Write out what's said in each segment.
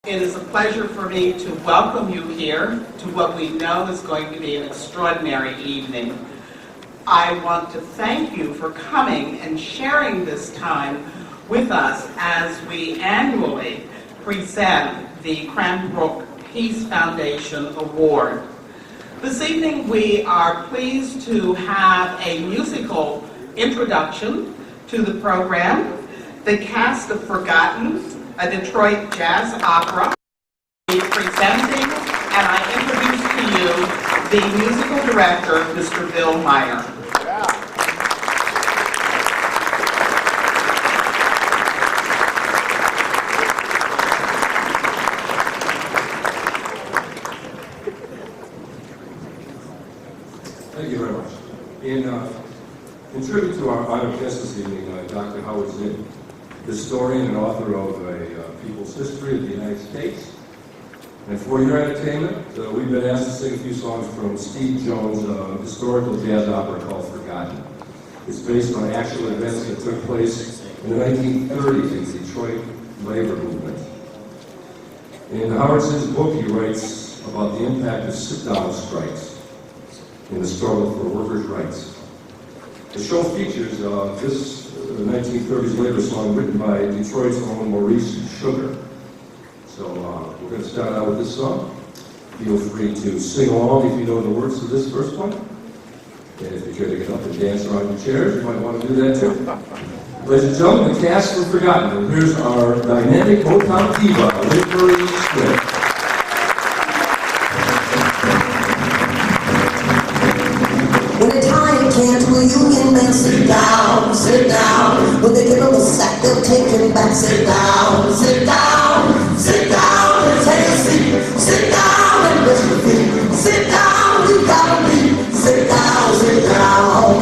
It is a pleasure for me to welcome you here to what we know is going to be an extraordinary evening. I want to thank you for coming and sharing this time with us as we annually present the Cranbrook Peace Foundation Award. This evening we are pleased to have a musical introduction to the program. The cast of Forgotten, a Detroit jazz opera, is presenting, and I introduce to you the musical director, Mr. Bill Meyer. Thank you very much. In tribute to our honored guest this evening, Dr. Howard Zinn, historian and author of A People's History of the United States. And for your entertainment, we've been asked to sing a few songs from Steve Jones' historical jazz opera called Forgotten. It's based on actual events that took place in the 1930s in the Detroit labor movement. In Howard Zinn's book, he writes about the impact of sit-down strikes in the struggle for workers' rights. The show features this 1930s labor song written by Detroit's own Maurice Sugar. So we're going to start out with this song. Feel free to sing along if you know the words to this first one. And if you care to get up and dance around your chairs, you might want to do that too. Ladies and gentlemen, the cast for Forgotten. And here's our dynamic Motown diva, Whitney Young. When the time came to a union man, sit down, sit down. When they give him a sack, they'll take him back. Sit down, sit down, sit down and take a seat. Sit down and rest your feet. Sit down, you gotta be. Sit down, sit down.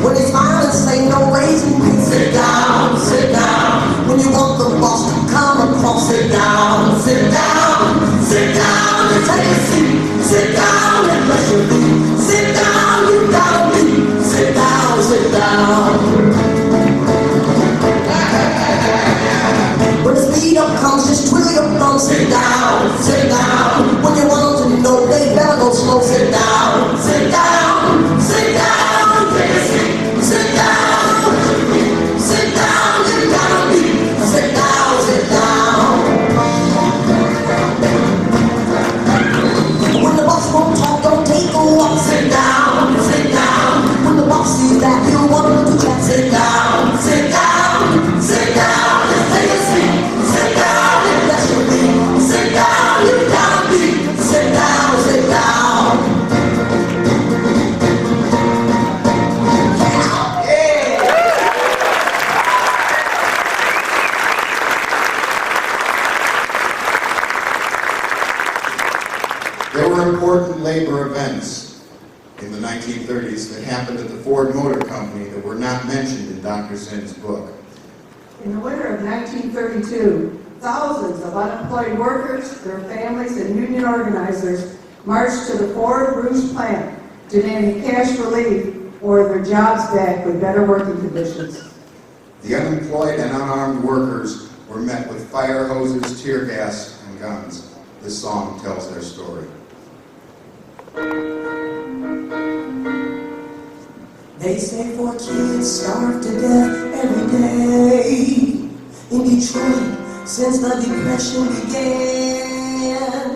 When they smile and say no raising, sit down, sit down. When you want the boss to come across, sit down, sit down, sit down and take a seat. Sit down and rest your feet. Sit down, you gotta be. Sit down, sit down. When the speed up comes, just twiddle your thumbs. Sit down, sit down. When you want them to know, they better go slow. Sit down, sit down, sit down. Take a seat. Sit down, sit down, you gotta be. Sit down, sit down. When the boss won't talk, don't take a walk. Sit down, sit down. When the boss sees that you want to chat, sit down, sit down, sit down. Just take a seat. Sit down and rest your feet. Sit down, you gotta be. Sit down, sit down. There were important labor events in the 1930s that happened at the Ford Motor Company that were not mentioned in Dr. Zinn's book. In the winter of 1932, thousands of unemployed workers, their families, and union organizers marched to the Ford Rouge plant demanding cash relief or their jobs back with better working conditions. The unemployed and unarmed workers were met with fire hoses, tear gas, and guns. This song tells their story. They say 4 kids starve to death every day in Detroit since the Depression began.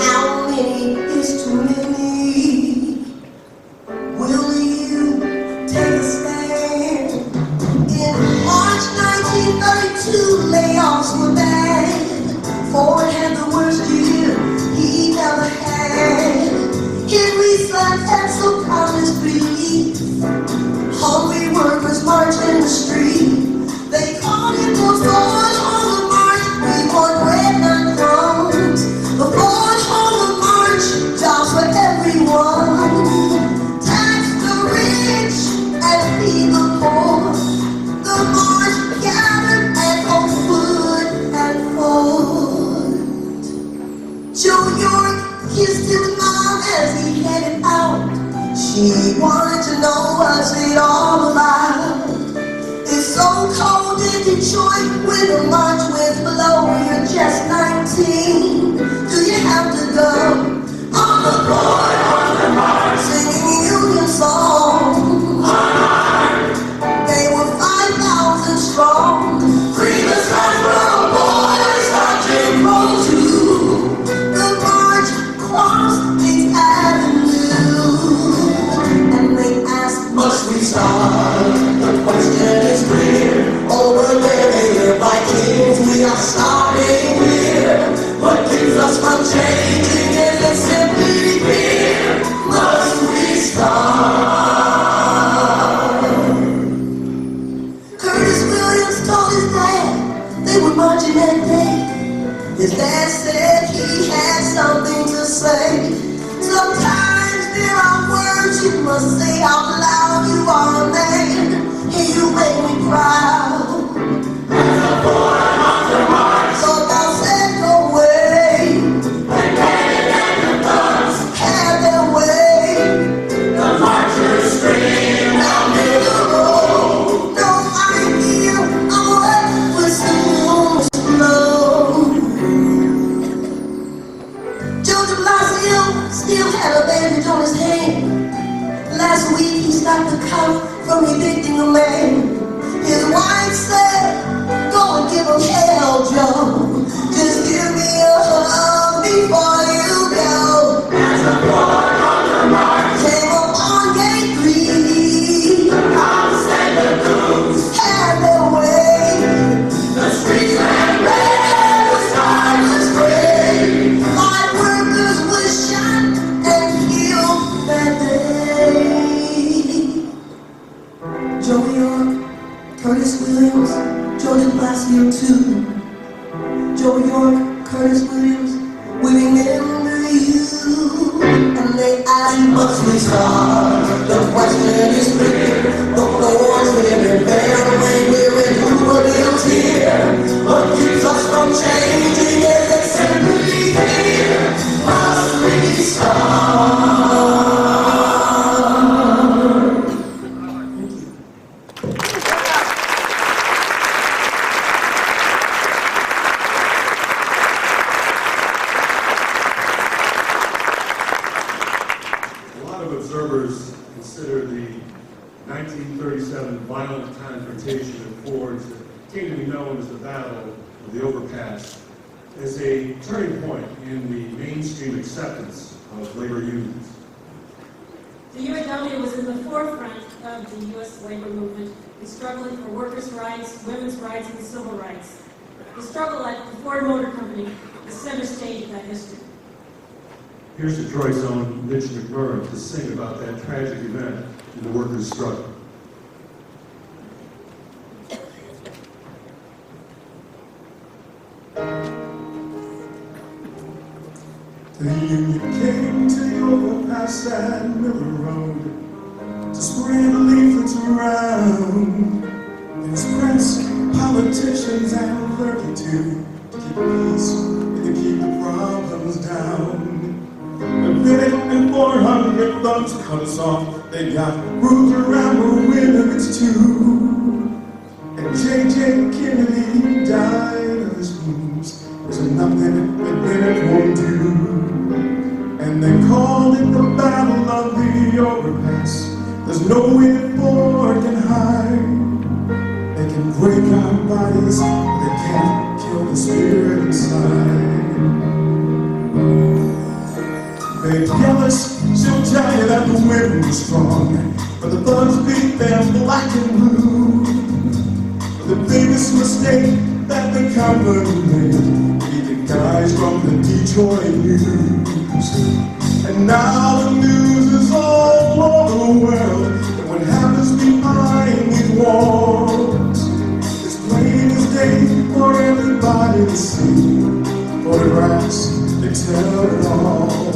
How many is too many? Will you take a stand? In March 1932, layoffs were bad. Ford had the worst year he ever had. Henry Sons had some promised relief. Hungry workers marched in the street. They called it the Ford Hunger March. We want bread, not crumbs. The Ford Hunger March, jobs for everyone. Tax the rich and feed the poor. The march gathered at Oakwood and Ford. Joe York kissed his mom as he headed out. She wanted to know what's it all about. It's so cold in Detroit. in the march with below, you're just 19. Do you have to go on the board, on the march, singing union songs? They were 5,000 strong. Free the Cranbrook boys, our Jim Crow too. The march crossed 8th Avenue, and they asked, must we start? The question is clear. Over there they live like kings. We are starting here. What keeps us from changing is it simply fear. Must we start? They were marching that day. His dad said he had something to say. Sometimes there are words you must say out loud. You are a man, and you make me proud. As a boy on the march, so thou said no way. The candid and the thugs had their way. The marchers screamed down near the road. No idea of what was supposed to know. Joseph Lazio still had a bandage on his hand. Last week he stopped the cop from evicting a man. His wife said, go and give him hell, Joe. Just give me a hug before you go. As a boy on the march, came up on gate 3. The cops and the goons had their way. The streets ran red, the sky was gray. 5 workers were shot and killed that day. Joe York, Curtis Williams, Jordan Blasio too. Joe York, Curtis Williams, we remember you. And they asked, must we start? The question is clear. The floors living there, when we're in who lives here. What keeps us from changing is it simply fear. Must we start? A lot of observers consider the 1937 violent confrontation at Ford's that came to be known as the Battle of the Overpass as a turning point in the mainstream acceptance of labor unions. The UAW was in the forefront of the U.S. labor movement in struggling for workers' rights, women's rights, and civil rights. The struggle at the Ford Motor Company is center stage of that history. Here's Detroit's own Mitch McMurray to sing about that tragic event in the workers' struggle. The union came to the overpass at Miller Road to spread the leaflets around. There's press, politicians, and clergy too, to keep peace and to keep the problems down. A minute and 400 thugs cut us off. They got roots around the winners too. And J.J. Kennedy died of his wounds. There's nothing that Bennett won't do. And they called it the Battle of the Overpass. There's no way that Ford can hide. They can break our bodies, but they can't kill the spirit inside. They're jealous, she'll tell you that the women were strong, but the thugs beat them black and blue. But the biggest mistake that the company made, beat the guys from the Detroit News. And now the news is all over the world, and what happens behind these walls is plain as day for everybody to see. Photographs, they tell it all.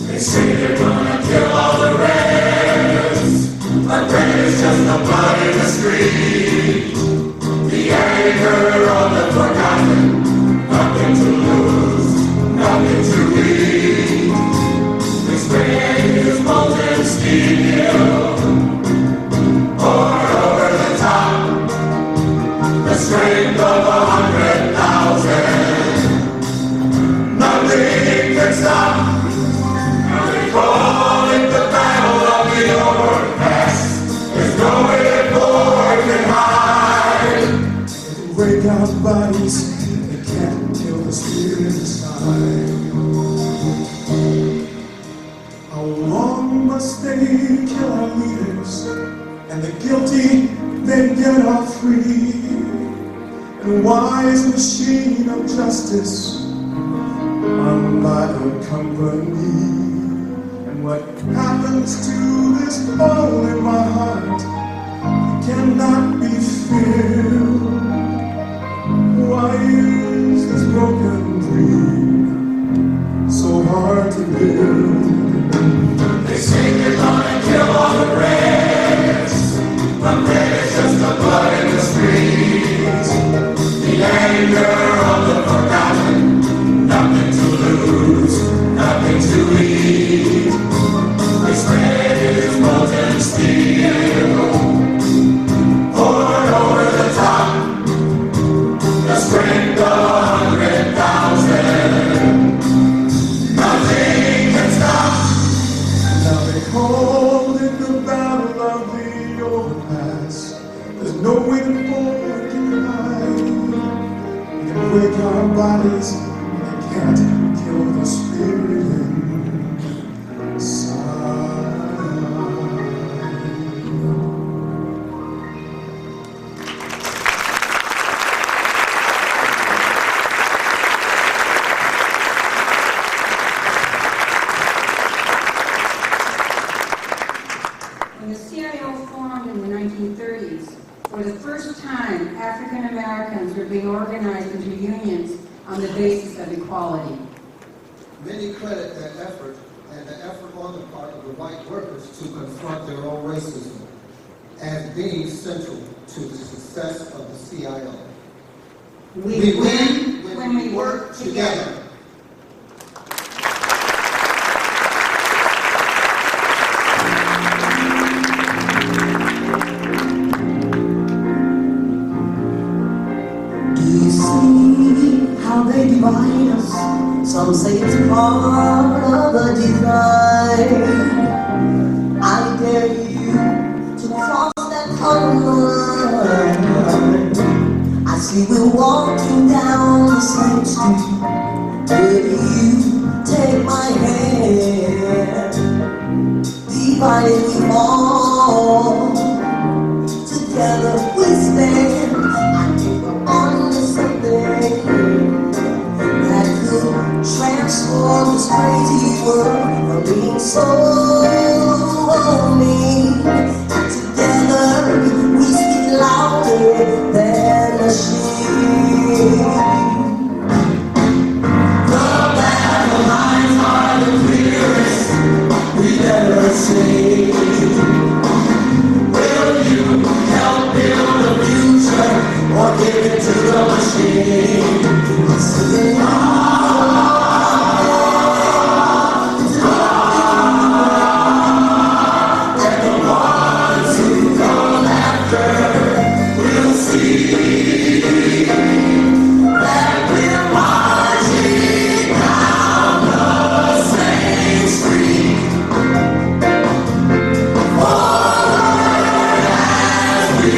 They say they're gonna kill all the reds, but then it's just the blood in the street. The anger of the forgotten, nothing to lose, nothing to eat. They spray his molten steel, pour over the top, the strength of can stop. Now they call it the battle of the overpass. There's nowhere forward can hide. They can break our bodies, they can't kill the spirit inside. How long must they kill our leaders, and the guilty then get off free? And why is the machine of justice run by the company? And what happens to this hole in my heart that cannot be filled? Why is this broken dream so hard to build? They say they're gonna kill all the reds, but red is just the blood in the streets. The anger of the forgotten, nothing to lose, nothing to eat. This red is molten steel, poured over the top, the strength of 100,000. Nothing can stop. Now they call it the battle of the overpass. There's no way forward can hide. They can break our bodies, and they can't kill the spirit inside. When the CIO formed in the 1930s, for the first time, African Americans were being organized into unions on the basis of equality. Many credit that effort and the effort on the part of the white workers to confront their own racism as being central to the success of the CIO. We win when we work together. Do you see how they divide us? Some say it's part of the design. I dare you to cross that color line. I see we're walking down the same street. Will you take my hand? Divided we fall, together we stand. I think we're on to something that could transform this crazy world from being so mean. And together we speak louder than a machine. The battle lines are the clearest we've ever seen. Will you help build a future or give it to the machine? Singing and the ones who come after will see that we're marching down the same street. Forward as we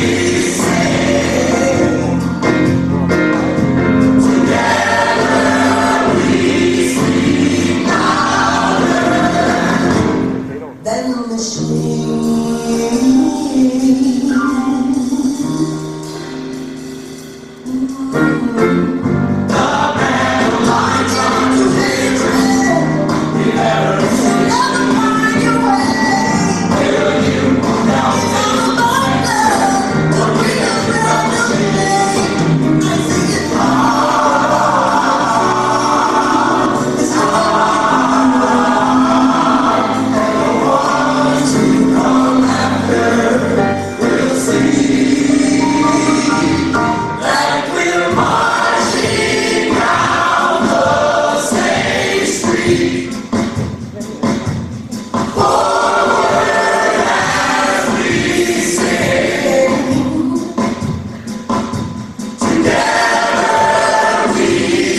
sing, together we speak louder than the machine. The battle lines are too hatred. We never find your way. Will you help build a love? The freedom of the day. I sing it hard. It's hard. And the ones who come after will see that we're marching down the same street. Forward as we sing, together we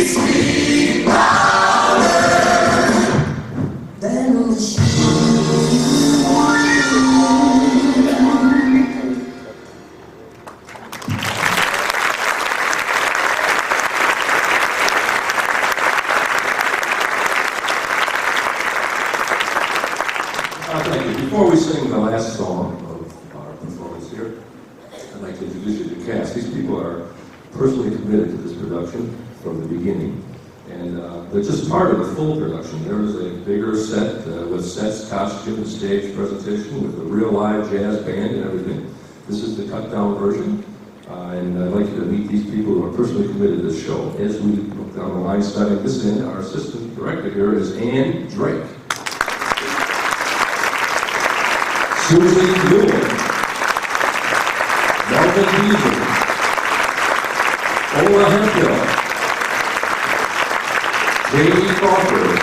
speak louder Before we sing the last song of our performance here, I'd like to introduce you to the cast. These people are personally committed to this production from the beginning, and they're just part of the full production. There is a bigger set with sets, costume, stage presentation with a real live jazz band and everything. This is the cut-down version, and I'd like you to meet these people who are personally committed to this show. As we look down the line, starting this end, our assistant director here is Ann Drake. Susie Newell, Melvin Beaver, Ola Hemphill, Jamie Crawford,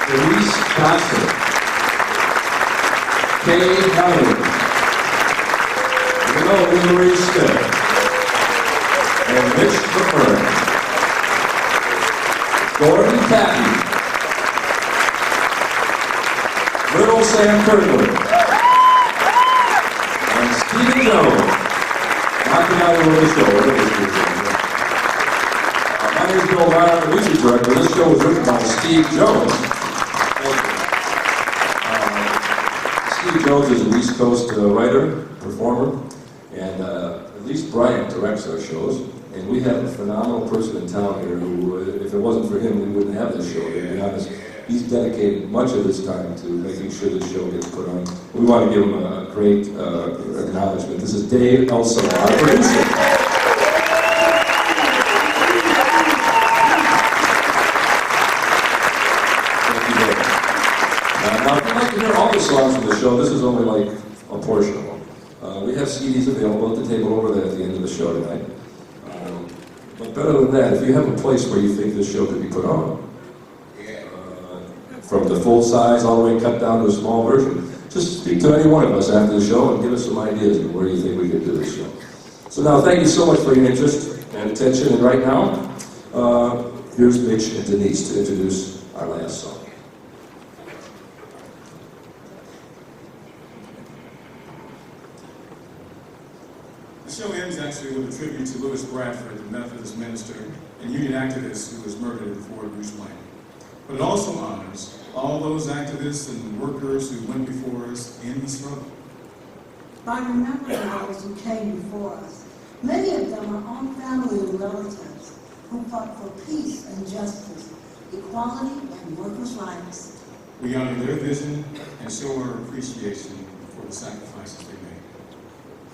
Elise Johnson, Kay Howard, Marie Stitt, and Mitch McCurry, Gordon Patton, Little Sam Kirkwood, and Stephen Jones, knocking out the show. My name is Bill Meyer, I'm the music director. This show was written by Steve Jones. Steve Jones is an East Coast writer, performer, and at least Brian directs our shows. And we have a phenomenal person in town here who, if it wasn't for him, we wouldn't have this show, to be honest. He's dedicated much of his time to making sure the show gets put on. We want to give him a great acknowledgement. This is Dave Elson, our producer. Thank you, Dave. Now, if you'd like to hear all the songs from the show, this is only like a portion of them. We have CDs available at the table over there at the end of the show tonight. But better than that, if you have a place where you think this show could be put on, from the full size all the way cut down to a small version, just speak to any one of us after the show and give us some ideas of where you think we could do this show. So now, thank you so much for your interest and attention. And right now, here's Mitch and Denise to introduce our last song. The show ends actually with a tribute to Louis Bradford, the Methodist minister and union activist who was murdered at the Ford Rouge plant. But it also honors all those activists and workers who went before us in the struggle. By remembering those who came before us, many of them are own family and relatives who fought for peace and justice, equality and workers' rights. We honor their vision and show our appreciation for the sacrifices they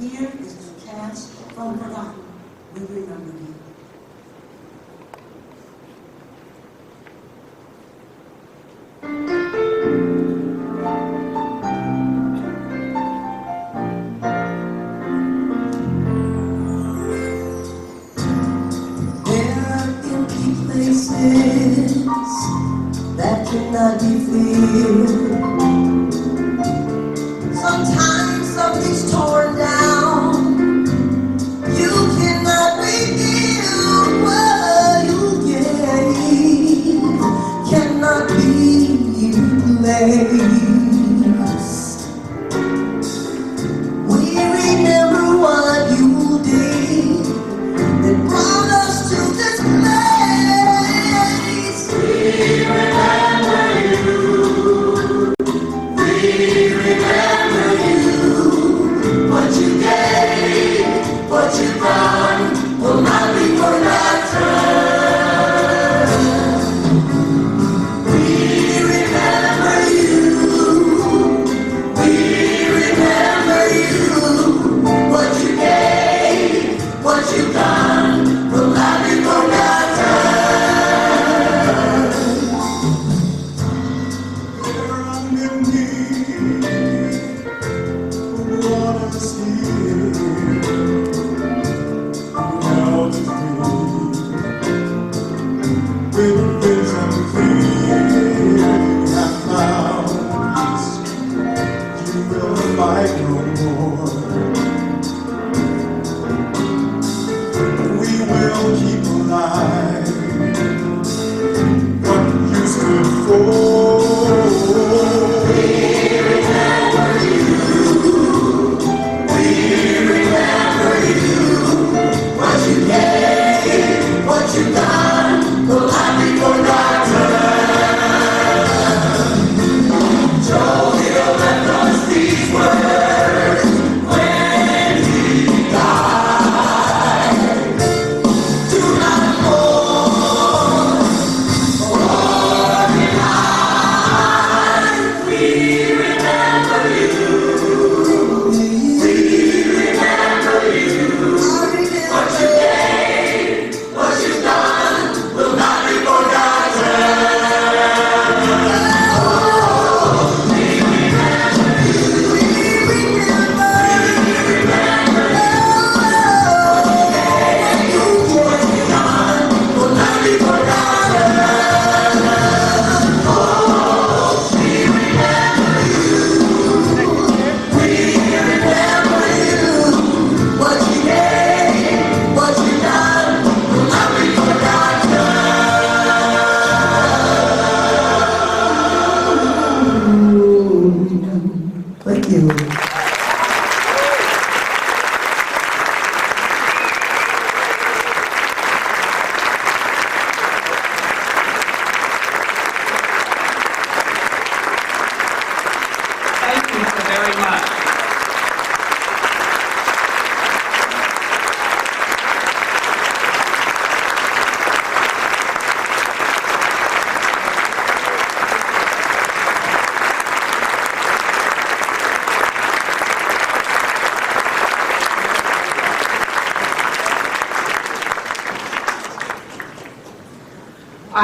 made. Here is the cast from Forgotten. We remember you. That cannot be feared. Sometimes something's torn down. You cannot rebuild what you gave. Cannot be replaced. We remember what you did that brought us to this place. We remember you.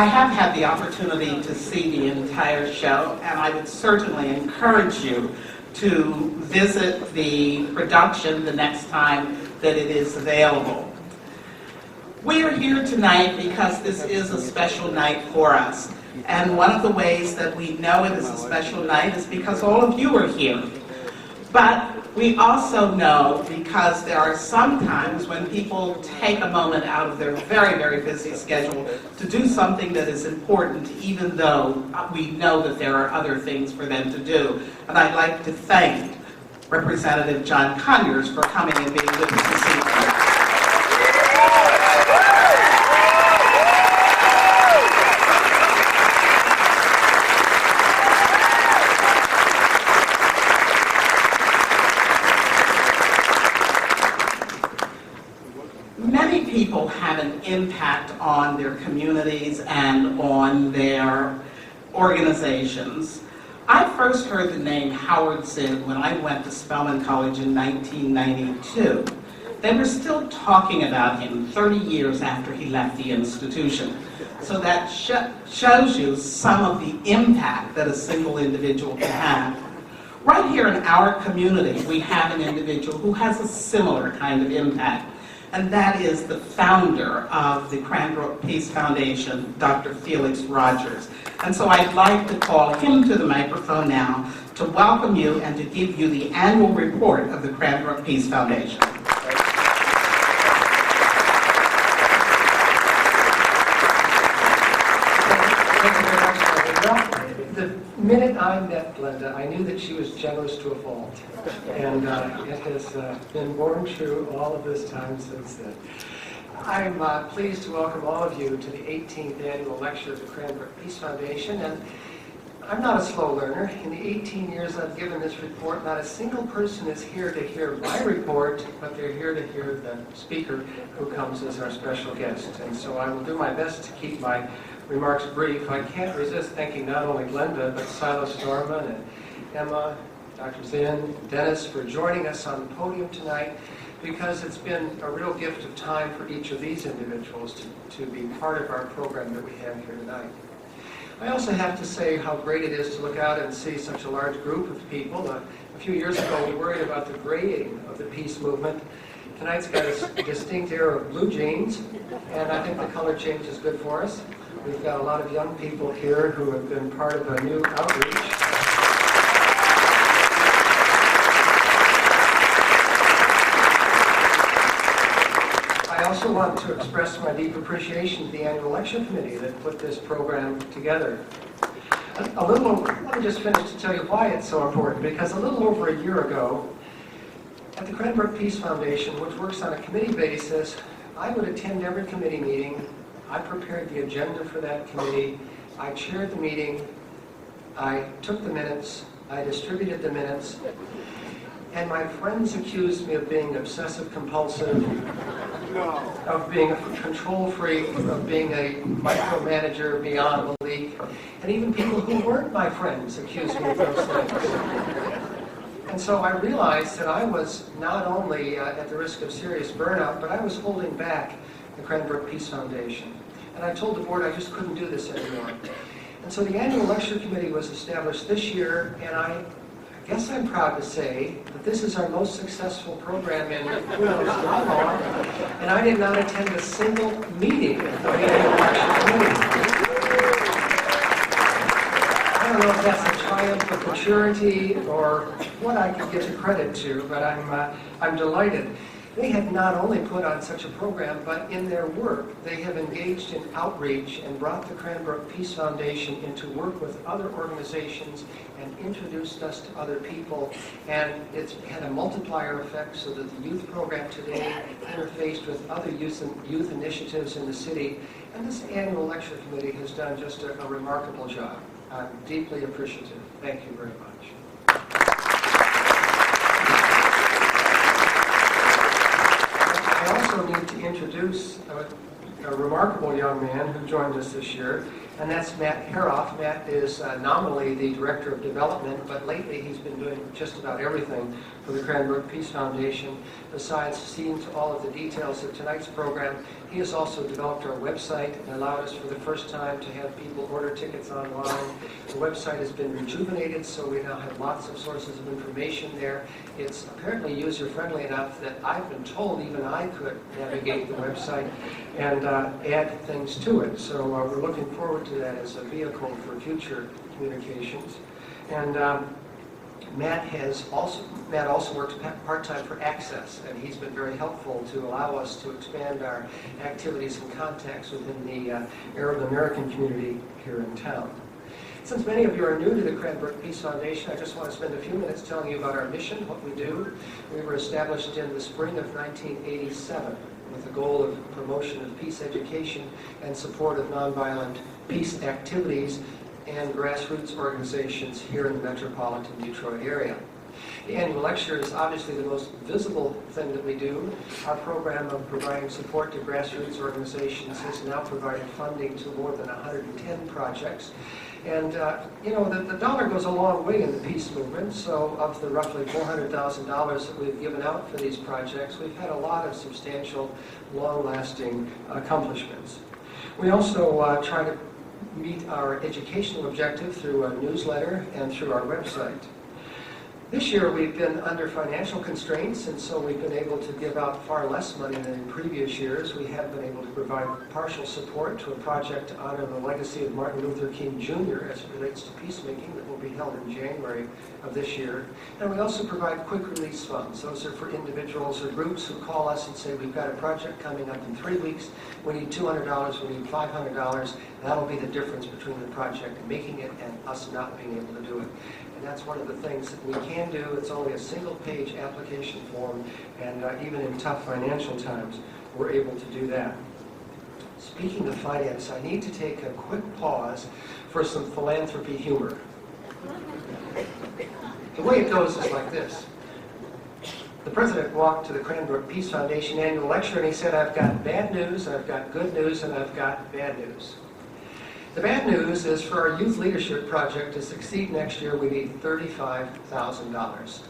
have had the opportunity to see the entire show, and I would certainly encourage you to visit the production the next time that it is available. We are here tonight because this is a special night for us. And one of the ways that we know it is a special night is because all of you are here. But we also know because there are some times when people take a moment out of their very, very busy schedule to do something that is important, even though we know that there are other things for them to do. And I'd like to thank Representative John Conyers for coming and being with us this evening. Many people have an impact on their communities and on their organizations. I first heard the name Howard Zinn when I went to Spelman College in 1992. They were still talking about him 30 years after he left the institution. So that shows you some of the impact that a single individual can have. Right here in our community, we have an individual who has a similar kind of impact, and that is the founder of the Cranbrook Peace Foundation, Dr. Felix Rogers. And so I'd like to call him to the microphone now to welcome you and to give you the annual report of the Cranbrook Peace Foundation. The minute I met Glenda, I knew that she was generous to a fault, and it has been borne true all of this time since then. I'm pleased to welcome all of you to the 18th annual lecture of the Cranbrook Peace Foundation, and I'm not a slow learner. In the 18 years I've given this report, not a single person is here to hear my report, but they're here to hear the speaker who comes as our special guest. And so I will do my best to keep my remarks brief. I can't resist thanking not only Glenda, but Silas Norman and Emma, Dr. Zinn, Dennis for joining us on the podium tonight, because it's been a real gift of time for each of these individuals to be part of our program that we have here tonight. I also have to say how great it is to look out and see such a large group of people. A few years ago, we worried about the grading of the peace movement. Tonight's got a distinct air of blue jeans, and I think the color change is good for us. We've got a lot of young people here who have been part of a new outreach. I also want to express my deep appreciation to the annual lecture committee that put this program together. Let me just finish to tell you why it's so important, because a little over a year ago, at the Cranbrook Peace Foundation, which works on a committee basis, I would attend every committee meeting. I prepared the agenda for that committee. I chaired the meeting. I took the minutes. I distributed the minutes. And my friends accused me of being obsessive compulsive, of being a control freak, of being a micromanager beyond belief. And even people who weren't my friends accused me of those things. And so I realized that I was not only at the risk of serious burnout, but I was holding back the Cranbrook Peace Foundation. And I told the board I just couldn't do this anymore. And so the annual lecture committee was established this year, and I guess I'm proud to say that this is our most successful program in who knows how long, and I did not attend a single meeting of the annual lecture committee. I don't know if that's a triumph of maturity or what I could give the credit to, but I'm delighted. They have not only put on such a program, but in their work, they have engaged in outreach and brought the Cranbrook Peace Foundation into work with other organizations and introduced us to other people. And it's had a multiplier effect so that the youth program today interfaced with other youth initiatives in the city. And this annual lecture committee has done just a remarkable job. I'm deeply appreciative. Thank you very much. I also need to introduce a remarkable young man who joined us this year. and that's Matt Heroff. Matt is nominally the Director of Development, but lately he's been doing just about everything for the Cranbrook Peace Foundation. Besides seeing to all of the details of tonight's program, he has also developed our website and allowed us for the first time to have people order tickets online. The website has been rejuvenated, so we now have lots of sources of information there. It's apparently user-friendly enough that I've been told even I could navigate the website and add things to it. So we're looking forward to that as a vehicle for future communications. And Matt also works part-time for Access, and he's been very helpful to allow us to expand our activities and contacts within the Arab American community here in town. Since many of you are new to the Cranbrook Peace Foundation, I just want to spend a few minutes telling you about our mission, what we do. We were established in the spring of 1987 with the goal of promotion of peace education and support of nonviolent peace activities and grassroots organizations here in the metropolitan Detroit area. The annual lecture is obviously the most visible thing that we do. Our program of providing support to grassroots organizations has now provided funding to more than 110 projects. And, the dollar goes a long way in the peace movement, so of the roughly $400,000 that we've given out for these projects, we've had a lot of substantial, long-lasting accomplishments. We also try to meet our educational objective through a newsletter and through our website. This year we've been under financial constraints, and so we've been able to give out far less money than in previous years. We have been able to provide partial support to a project to honor the legacy of Martin Luther King Jr. as it relates to peacemaking that will be held in January of this year. And we also provide quick release funds. Those are for individuals or groups who call us and say, we've got a project coming up in 3 weeks, we need $200, we need $500. That'll be the difference between the project making it and us not being able to do it. And that's one of the things that we can do. It's only a single-page application form, and even in tough financial times, we're able to do that. Speaking of finance, I need to take a quick pause for some philanthropy humor. The way it goes is like this. The president walked to the Cranbrook Peace Foundation annual lecture, and he said, I've got bad news, I've got good news, and I've got bad news. The bad news is for our youth leadership project to succeed next year, we need $35,000.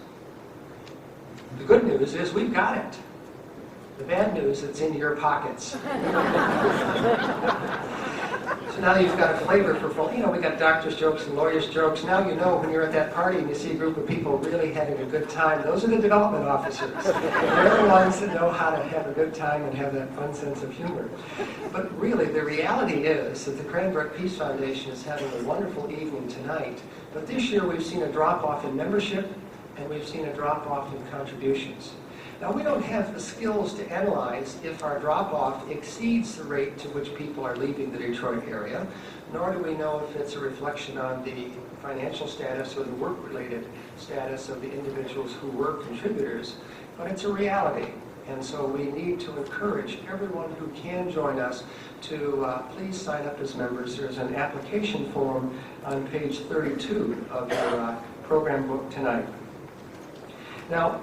The good news is we've got it. The bad news, it's in your pockets. So now you've got a flavor for, we got doctors' jokes and lawyers' jokes. Now you know when you're at that party and you see a group of people really having a good time, those are the development officers. They're the ones that know how to have a good time and have that fun sense of humor. But really, the reality is that the Cranbrook Peace Foundation is having a wonderful evening tonight. But this year we've seen a drop-off in membership, and we've seen a drop-off in contributions. Now, we don't have the skills to analyze if our drop-off exceeds the rate to which people are leaving the Detroit area, nor do we know if it's a reflection on the financial status or the work-related status of the individuals who were contributors, but it's a reality. And so we need to encourage everyone who can join us to please sign up as members. There's an application form on page 32 of your program book tonight. Now,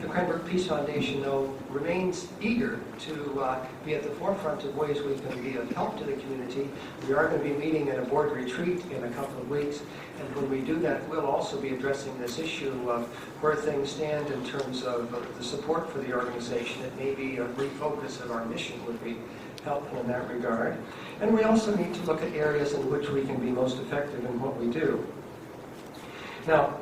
the Cranbrook Peace Foundation, though, remains eager to be at the forefront of ways we can be of help to the community. We are going to be meeting at a board retreat in a couple of weeks, and when we do that, we'll also be addressing this issue of where things stand in terms of the support for the organization. It may be a refocus of our mission would be helpful in that regard. And we also need to look at areas in which we can be most effective in what we do. Now,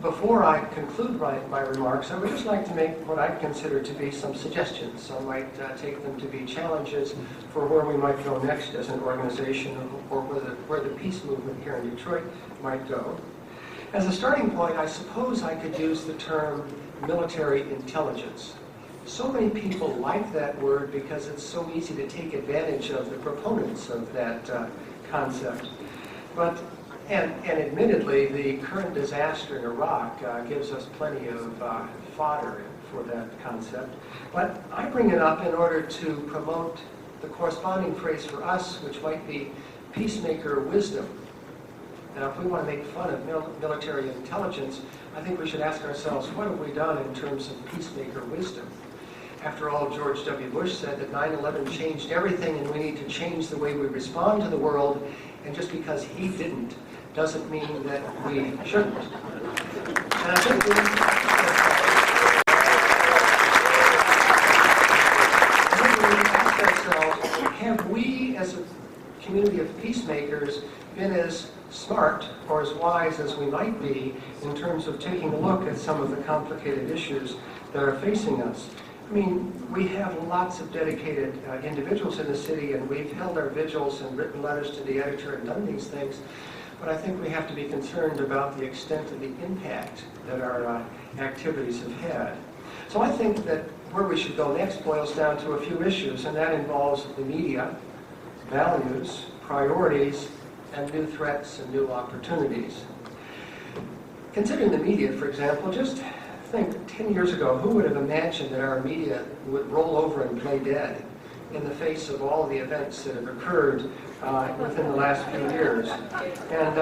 before I conclude my remarks, I would just like to make what I consider to be some suggestions. So I might take them to be challenges for where we might go next as an organization, or where the peace movement here in Detroit might go. As a starting point, I suppose I could use the term military intelligence. So many people like that word because it's so easy to take advantage of the proponents of that concept. And admittedly, the current disaster in Iraq gives us plenty of fodder for that concept. But I bring it up in order to promote the corresponding phrase for us, which might be peacemaker wisdom. Now, if we want to make fun of military intelligence, I think we should ask ourselves, what have we done in terms of peacemaker wisdom? After all, George W. Bush said that 9/11 changed everything and we need to change the way we respond to the world, and just because he didn't doesn't mean that we shouldn't. And I think we need to ask ourselves, have we as a community of peacemakers been as smart or as wise as we might be in terms of taking a look at some of the complicated issues that are facing us? I mean, we have lots of dedicated individuals in the city, and we've held our vigils and written letters to the editor and done these things, but I think we have to be concerned about the extent of the impact that our activities have had. So I think that where we should go next boils down to a few issues, and that involves the media, values, priorities, and new threats and new opportunities. Considering the media, for example, just think 10 years ago, who would have imagined that our media would roll over and play dead in the face of all of the events that have occurred within the last few years? And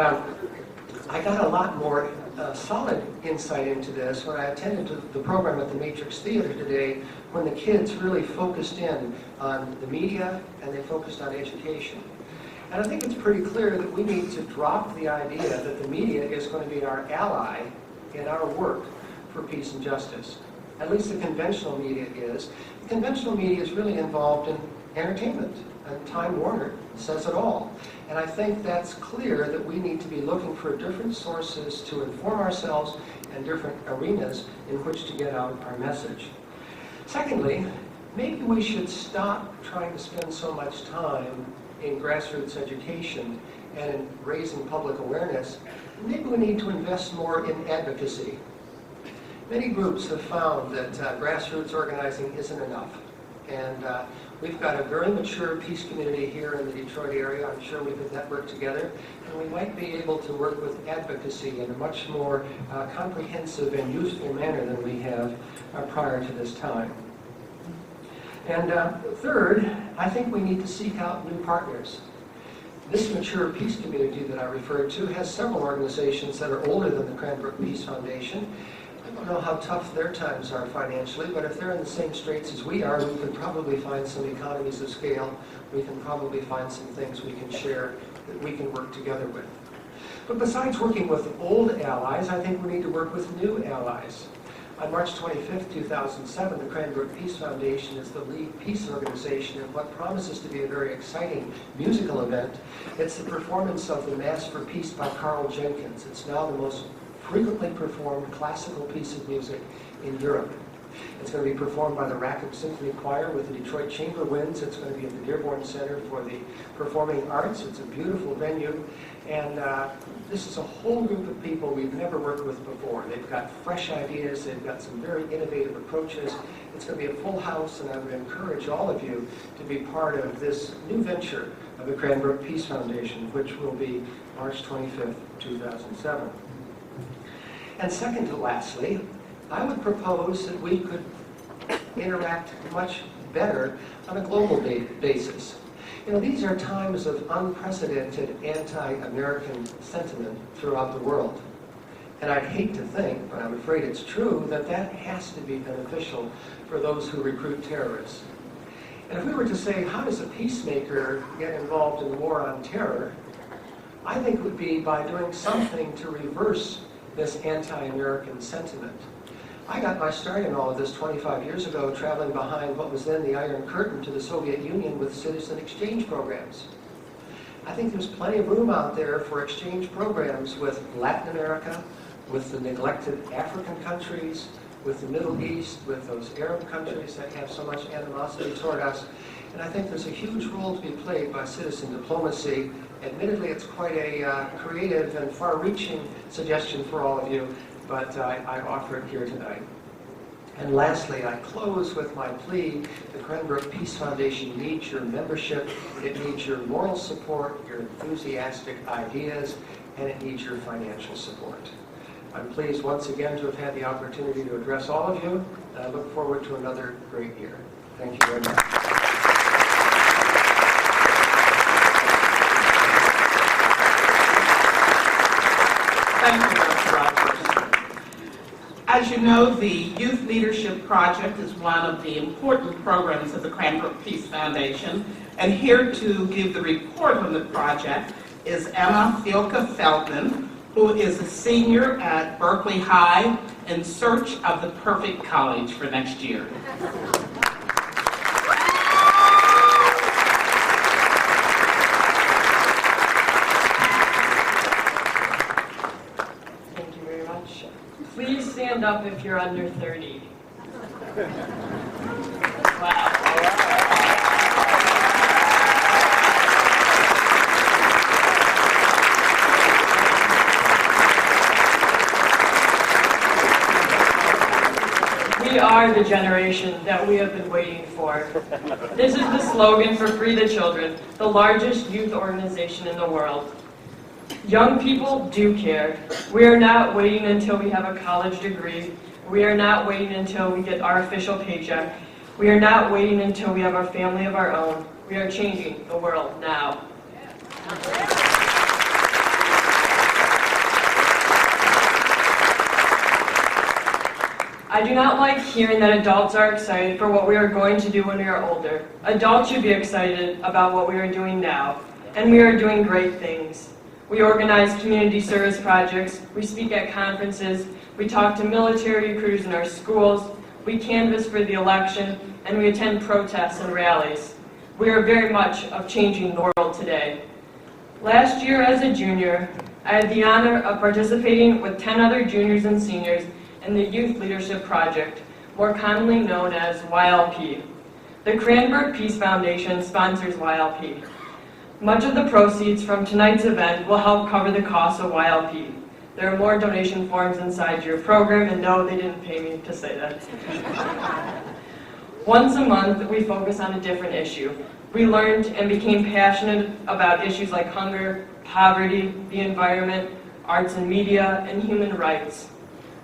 I got a lot more solid insight into this when I attended the program at the Matrix Theater today, when the kids really focused in on the media and they focused on education. And I think it's pretty clear that we need to drop the idea that the media is going to be our ally in our work for peace and justice. At least the conventional media is. The conventional media is really involved in entertainment, and Time Warner says it all. And I think that's clear that we need to be looking for different sources to inform ourselves and different arenas in which to get out our message. Secondly, maybe we should stop trying to spend so much time in grassroots education and in raising public awareness. Maybe we need to invest more in advocacy. Many groups have found that grassroots organizing isn't enough. And we've got a very mature peace community here in the Detroit area. I'm sure we could network together. And we might be able to work with advocacy in a much more comprehensive and useful manner than we have prior to this time. And third, I think we need to seek out new partners. This mature peace community that I referred to has several organizations that are older than the Cranbrook Peace Foundation. I don't know how tough their times are financially, but if they're in the same straits as we are, we could probably find some economies of scale. We can probably find some things we can share that we can work together with. But besides working with old allies, I think we need to work with new allies. On March 25th, 2007, the Cranbrook Peace Foundation is the lead peace organization in what promises to be a very exciting musical event. It's the performance of the Mass for Peace by Carl Jenkins. It's now the most frequently performed classical piece of music in Europe. It's going to be performed by the Rackham Symphony Choir with the Detroit Chamber Winds. It's going to be at the Dearborn Center for the Performing Arts. It's a beautiful venue. And this is a whole group of people we've never worked with before. They've got fresh ideas. They've got some very innovative approaches. It's going to be a full house, and I would encourage all of you to be part of this new venture of the Cranbrook Peace Foundation, which will be March 25th, 2007. And second to lastly, I would propose that we could interact much better on a global basis. You know, these are times of unprecedented anti-American sentiment throughout the world. And I'd hate to think, but I'm afraid it's true, that that has to be beneficial for those who recruit terrorists. And if we were to say, how does a peacemaker get involved in the war on terror, I think it would be by doing something to reverse this anti-American sentiment. I got my start in all of this 25 years ago, traveling behind what was then the Iron Curtain to the Soviet Union with citizen exchange programs. I think there's plenty of room out there for exchange programs with Latin America, with the neglected African countries, with the Middle East, with those Arab countries that have so much animosity toward us. And I think there's a huge role to be played by citizen diplomacy. Admittedly, it's quite a creative and far-reaching suggestion for all of you, but I offer it here tonight. And lastly, I close with my plea. The Cranbrook Peace Foundation needs your membership, it needs your moral support, your enthusiastic ideas, and it needs your financial support. I'm pleased once again to have had the opportunity to address all of you, and I look forward to another great year. Thank you very much. Thank you, Dr. Rogers. As you know, the Youth Leadership Project is one of the important programs of the Cranbrook Peace Foundation, and here to give the report on the project is Emma Falcon, who is a senior at Berkeley High in search of the perfect college for next year. Thank you very much. Please stand up if you're under 30. Wow. We are the generation that we have been waiting for. This is the slogan for Free the Children, the largest youth organization in the world. Young people do care. We are not waiting until we have a college degree. We are not waiting until we get our official paycheck. We are not waiting until we have our family of our own. We are changing the world now. I do not like hearing that adults are excited for what we are going to do when we are older. Adults should be excited about what we are doing now, and we are doing great things. We organize community service projects, we speak at conferences, we talk to military recruiters in our schools, we canvass for the election, and we attend protests and rallies. We are very much of changing the world today. Last year as a junior, I had the honor of participating with 10 other juniors and seniors in the Youth Leadership Project, more commonly known as YLP. The Cranbrook Peace Foundation sponsors YLP. Much of the proceeds from tonight's event will help cover the cost of YLP. There are more donation forms inside your program, and no, they didn't pay me to say that. Once a month, we focus on a different issue. We learned and became passionate about issues like hunger, poverty, the environment, arts and media, and human rights.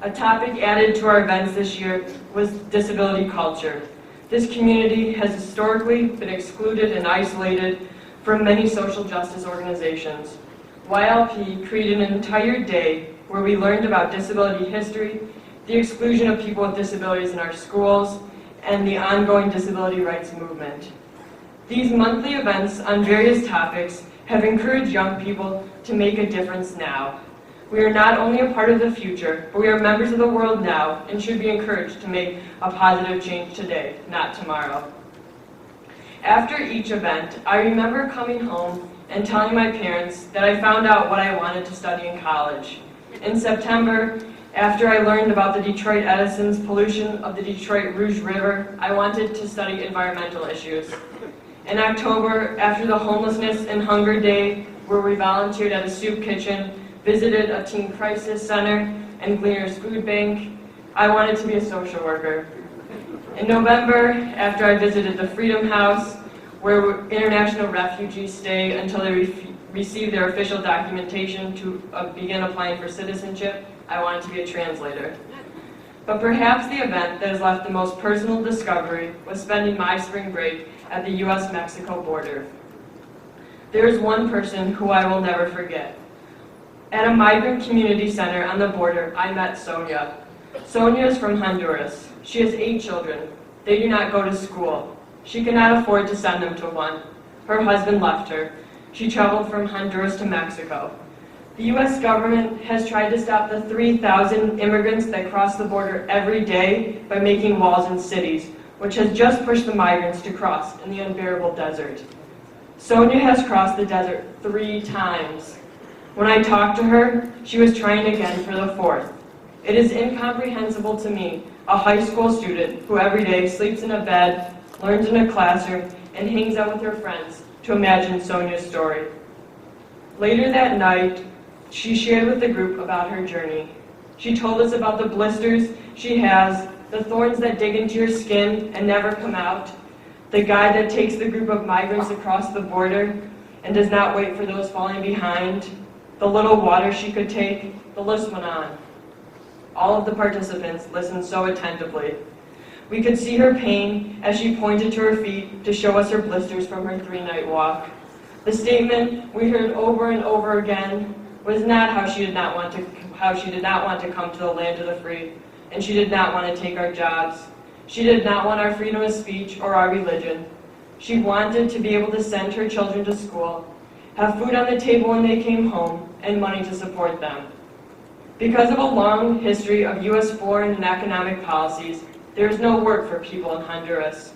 A topic added to our events this year was disability culture. This community has historically been excluded and isolated from many social justice organizations. YLP created an entire day where we learned about disability history, the exclusion of people with disabilities in our schools, and the ongoing disability rights movement. These monthly events on various topics have encouraged young people to make a difference now. We are not only a part of the future, but we are members of the world now and should be encouraged to make a positive change today, not tomorrow. After each event, I remember coming home and telling my parents that I found out what I wanted to study in college. In September, after I learned about the Detroit Edison's pollution of the Detroit Rouge River, I wanted to study environmental issues. In October, after the Homelessness and Hunger Day, where we volunteered at a soup kitchen, visited a teen crisis center, and Gleaner's Food Bank, I wanted to be a social worker. In November, after I visited the Freedom House, where international refugees stay until they receive their official documentation to begin applying for citizenship, I wanted to be a translator. But perhaps the event that has left the most personal discovery was spending my spring break at the U.S.-Mexico border. There is one person who I will never forget. At a migrant community center on the border, I met Sonia. Sonia is from Honduras. She has 8 children. They do not go to school. She cannot afford to send them to one. Her husband left her. She traveled from Honduras to Mexico. The U.S. government has tried to stop the 3,000 immigrants that cross the border every day by making walls in cities, which has just pushed the migrants to cross in the unbearable desert. Sonia has crossed the desert 3 times. When I talked to her, she was trying again for the 4th. It is incomprehensible to me, a high school student who every day sleeps in a bed, learns in a classroom, and hangs out with her friends, to imagine Sonia's story. Later that night, she shared with the group about her journey. She told us about the blisters she has, the thorns that dig into your skin and never come out, the guide that takes the group of migrants across the border and does not wait for those falling behind, the little water she could take, the list went on. All of the participants listened so attentively. We could see her pain as she pointed to her feet to show us her blisters from her 3-night walk. The statement we heard over and over again was not how she did not want to come to the land of the free. and she did not want to take our jobs. She did not want our freedom of speech or our religion. She wanted to be able to send her children to school, have food on the table when they came home, and money to support them. Because of a long history of U.S. foreign and economic policies, there is no work for people in Honduras.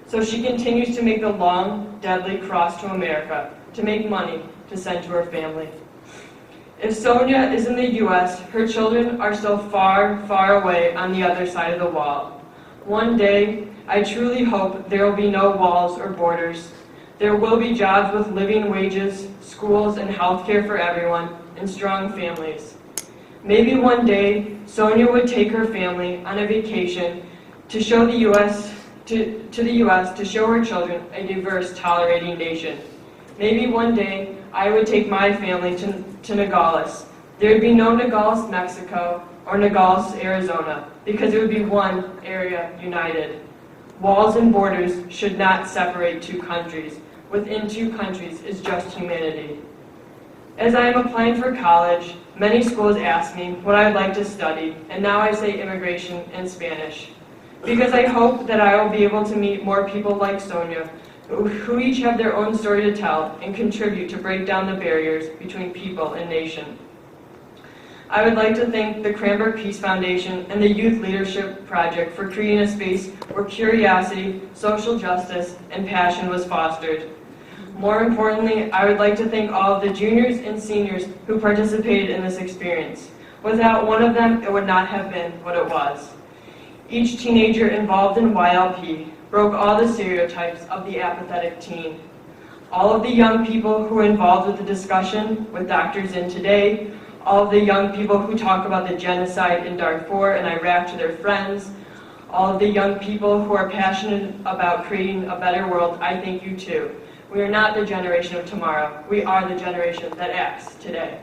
So she continues to make the long, deadly cross to America to make money to send to her family. If Sonia is in the U.S., her children are still far, far away on the other side of the wall. One day, I truly hope there will be no walls or borders. There will be jobs with living wages, schools, and health care for everyone, and strong families. Maybe one day, Sonia would take her family on a vacation to show the U.S. to the U.S. to show her children a diverse, tolerating nation. Maybe one day, I would take my family to Nogales. There would be no Nogales, Mexico, or Nogales, Arizona, because it would be one area united. Walls and borders should not separate two countries. Within two countries is just humanity. As I am applying for college, many schools ask me what I'd like to study, and now I say immigration and Spanish. Because I hope that I will be able to meet more people like Sonia, who each have their own story to tell and contribute to break down the barriers between people and nation. I would like to thank the Cranbrook Peace Foundation and the Youth Leadership Project for creating a space where curiosity, social justice, and passion was fostered. More importantly, I would like to thank all of the juniors and seniors who participated in this experience. Without one of them, it would not have been what it was. Each teenager involved in YLP broke all the stereotypes of the apathetic teen. All of the young people who were involved with the discussion with Dr. Zinn today, all of the young people who talk about the genocide in Darfur and Iraq to their friends, all of the young people who are passionate about creating a better world, I thank you too. We are not the generation of tomorrow. We are the generation that acts today.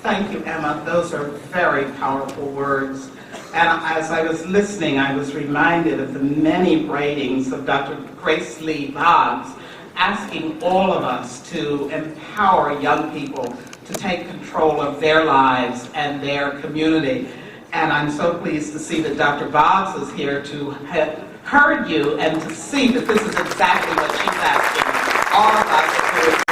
Thank you, Emma. Those are very powerful words. And as I was listening, I was reminded of the many writings of Dr. Grace Lee Boggs asking all of us to empower young people to take control of their lives and their community. And I'm so pleased to see that Dr. Boggs is here to have heard you and to see that this is exactly what she's asking all of us to encourage.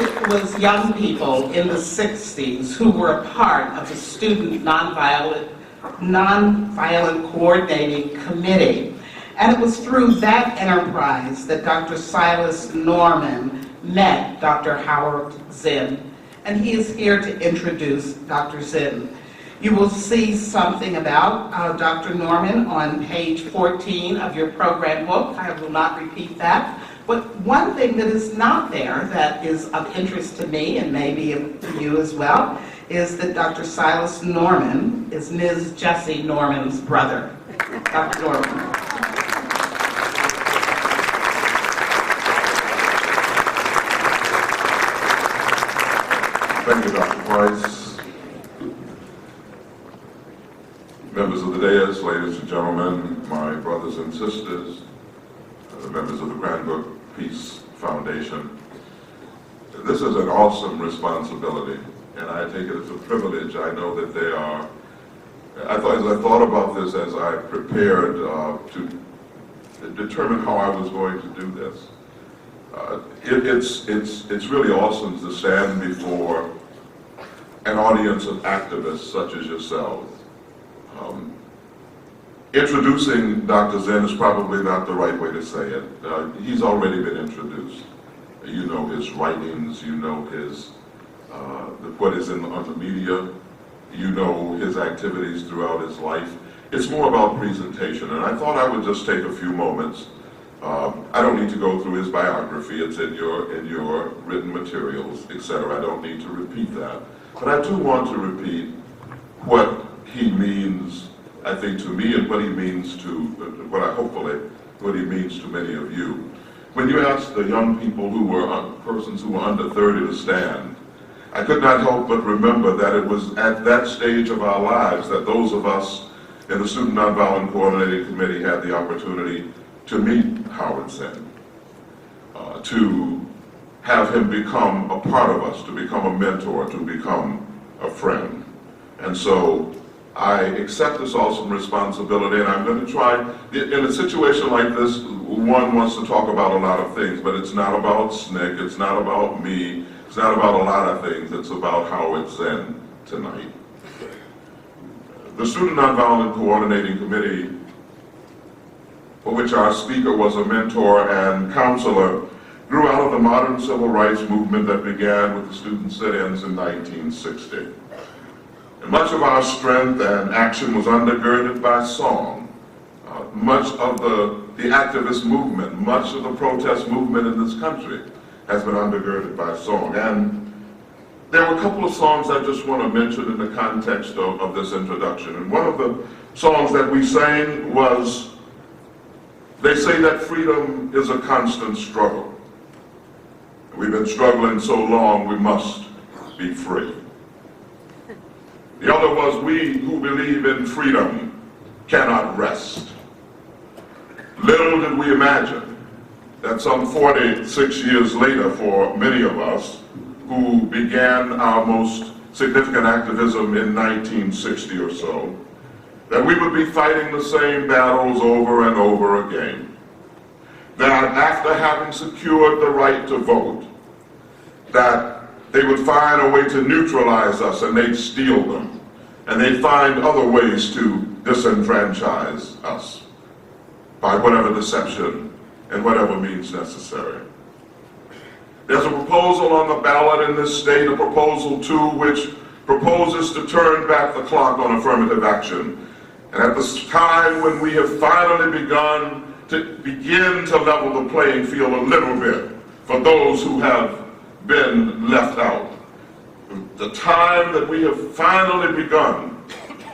It was young people in the 60s who were a part of the Student Nonviolent Coordinating Committee. And it was through that enterprise that Dr. Silas Norman met Dr. Howard Zinn. And he is here to introduce Dr. Zinn. You will see something about Dr. Norman on page 14 of your program book. I will not repeat that. But one thing that is not there that is of interest to me, and maybe to you as well, is that Dr. Silas Norman is Ms. Jessie Norman's brother. Dr. Norman. Thank you, Dr. Price. Members of the dais, ladies and gentlemen, my brothers and sisters, members of the Cranbrook Peace Foundation. This is an awesome responsibility, and I take it as a privilege. I know that they are, as I thought about this as I prepared to determine how I was going to do this, it's really awesome to stand before an audience of activists such as yourselves. Introducing Dr. Zinn is probably not the right way to say it. He's already been introduced. You know his writings, you know his what is on the media, you know his activities throughout his life. It's more about presentation, and I thought I would just take a few moments. I don't need to go through his biography. It's in your written materials, etc. I don't need to repeat that. But I do want to repeat what he means I think, to me and what he means to, what he means to many of you. When you asked the young people who were, persons who were under 30 to stand, I could not help but remember that it was at that stage of our lives that those of us in the Student Nonviolent Coordinating Committee had the opportunity to meet Howard Zinn, to have him become a part of us, to become a mentor, to become a friend. And so I accept this awesome responsibility, and I'm going to try, in a situation like this, one wants to talk about a lot of things, but it's not about SNCC, it's not about me, it's not about a lot of things, it's about Howard Zinn tonight. The Student Nonviolent Coordinating Committee, for which our speaker was a mentor and counselor, grew out of the modern civil rights movement that began with the student sit-ins in 1960. And much of our strength and action was undergirded by song. Much of the activist movement, much of the protest movement in this country has been undergirded by song. And there were a couple of songs I just want to mention in the context of this introduction. And one of the songs that we sang was, "They say that freedom is a constant struggle. We've been struggling so long, we must be free." The other was, "We who believe in freedom cannot rest." Little did we imagine that some 46 years later, for many of us who began our most significant activism in 1960 or so, that we would be fighting the same battles over and over again. That after having secured the right to vote, that they would find a way to neutralize us, and they'd steal them, and they'd find other ways to disenfranchise us by whatever deception and whatever means necessary. There's a proposal on the ballot in this state, a proposal 2, which proposes to turn back the clock on affirmative action. And at this time when we have finally begun to level the playing field a little bit for those who have been left out. The time that we have finally begun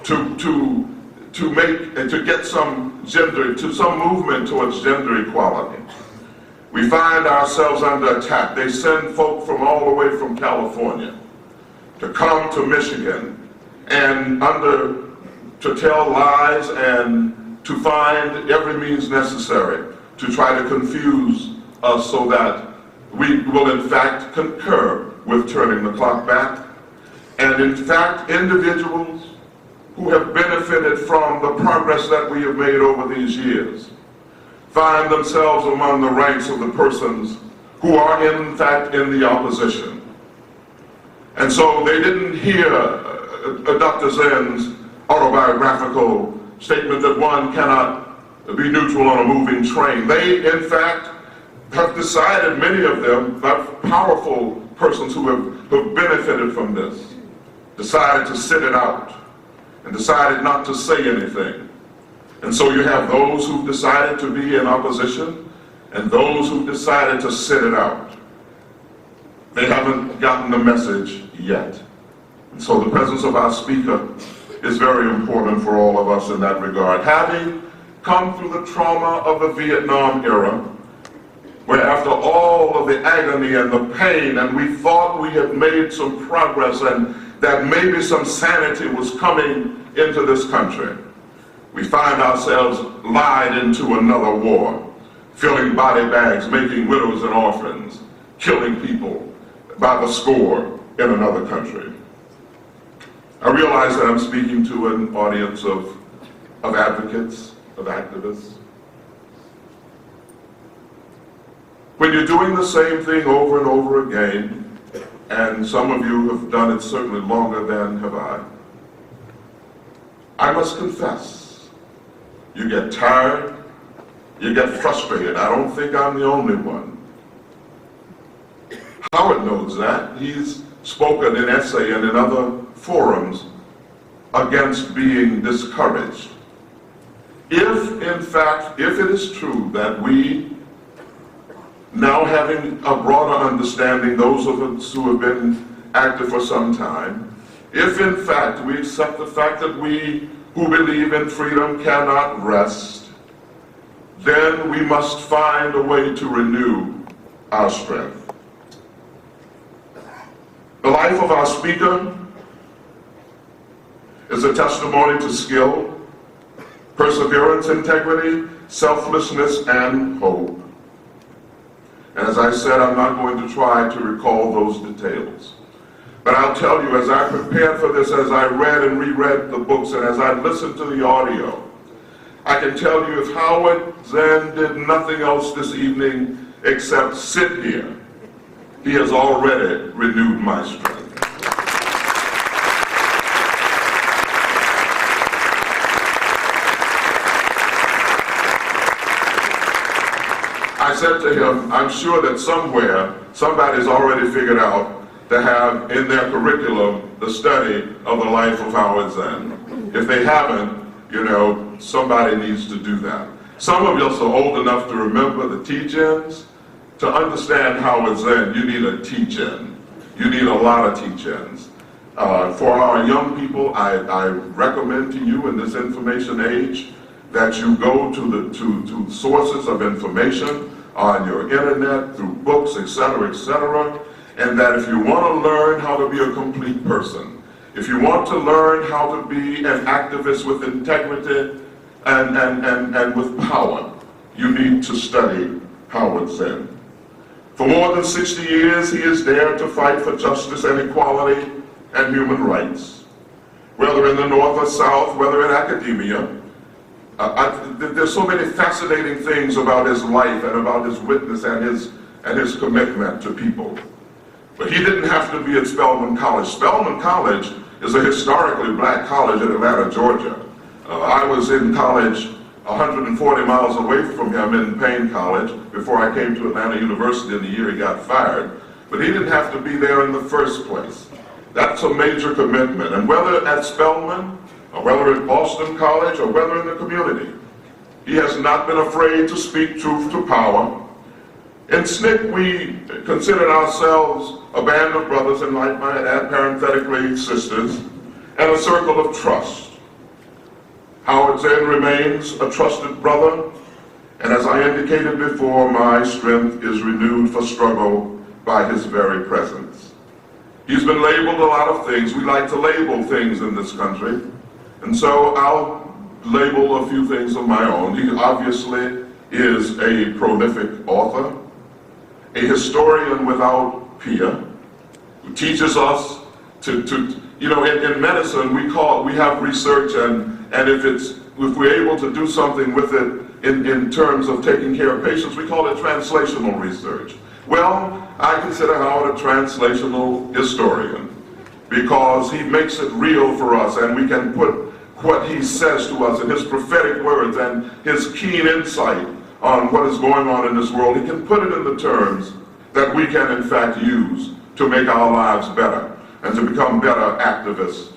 to get some movement towards gender equality. We find ourselves under attack. They send folk from all the way from California to come to Michigan and to tell lies and to find every means necessary to try to confuse us so that we will in fact concur with turning the clock back. And in fact, individuals who have benefited from the progress that we have made over these years find themselves among the ranks of the persons who are in fact in the opposition. And so they didn't hear Dr. Zinn's autobiographical statement that one cannot be neutral on a moving train. They, in fact, have decided, many of them, powerful persons who have benefited from this, decided to sit it out and decided not to say anything. And so you have those who've decided to be in opposition and those who've decided to sit it out. They haven't gotten the message yet. And so the presence of our speaker is very important for all of us in that regard. Having come through the trauma of the Vietnam era, where after all of the agony and the pain, and we thought we had made some progress and that maybe some sanity was coming into this country, we find ourselves lied into another war, filling body bags, making widows and orphans, killing people by the score in another country. I realize that I'm speaking to an audience of advocates, of activists. When you're doing the same thing over and over again, and some of you have done it certainly longer than have I must confess, you get tired, you get frustrated. I don't think I'm the only one. Howard knows that. He's spoken in essay and in other forums against being discouraged. If, in fact, if it is true that we, now having a broader understanding, those of us who have been active for some time, if in fact we accept the fact that we who believe in freedom cannot rest, then we must find a way to renew our strength. The life of our speaker is a testimony to skill, perseverance, integrity, selflessness, and hope. And as I said, I'm not going to try to recall those details. But I'll tell you, as I prepared for this, as I read and reread the books, and as I listened to the audio, I can tell you if Howard Zinn did nothing else this evening except sit here, he has already renewed my strength. I said to him, I'm sure that somewhere, somebody's already figured out to have in their curriculum the study of the life of Howard Zinn. If they haven't, you know, somebody needs to do that. Some of us are old enough to remember the teach-ins. To understand Howard Zinn, you need a teach-in. You need a lot of teach-ins. For our young people, I recommend to you in this information age that you go to sources of information on your internet, through books, etc., and that if you want to learn how to be a complete person, if you want to learn how to be an activist with integrity and with power, you need to study Howard Zinn. For more than 60 years, he is there to fight for justice and equality and human rights. Whether in the North or South, whether in academia, there's so many fascinating things about his life and about his witness and his commitment to people. But he didn't have to be at Spelman College. Spelman College is a historically black college in Atlanta, Georgia. I was in college 140 miles away from him in Payne College before I came to Atlanta University in the year he got fired. But he didn't have to be there in the first place. That's a major commitment. And whether at Spelman, or whether at Boston College, or whether in the community, he has not been afraid to speak truth to power. In SNCC, we considered ourselves a band of brothers and parenthetically sisters, and a circle of trust. Howard Zinn remains a trusted brother, and as I indicated before, my strength is renewed for struggle by his very presence. He's been labeled a lot of things. We like to label things in this country, and so I'll label a few things of my own. He obviously is a prolific author, a historian without peer, who teaches us you know, in medicine we have research, and if we're able to do something with it in terms of taking care of patients, we call it translational research. Well, I consider Howard a translational historian because he makes it real for us, and we can put what he says to us in his prophetic words and his keen insight on what is going on in this world. He can put it in the terms that we can in fact use to make our lives better and to become better activists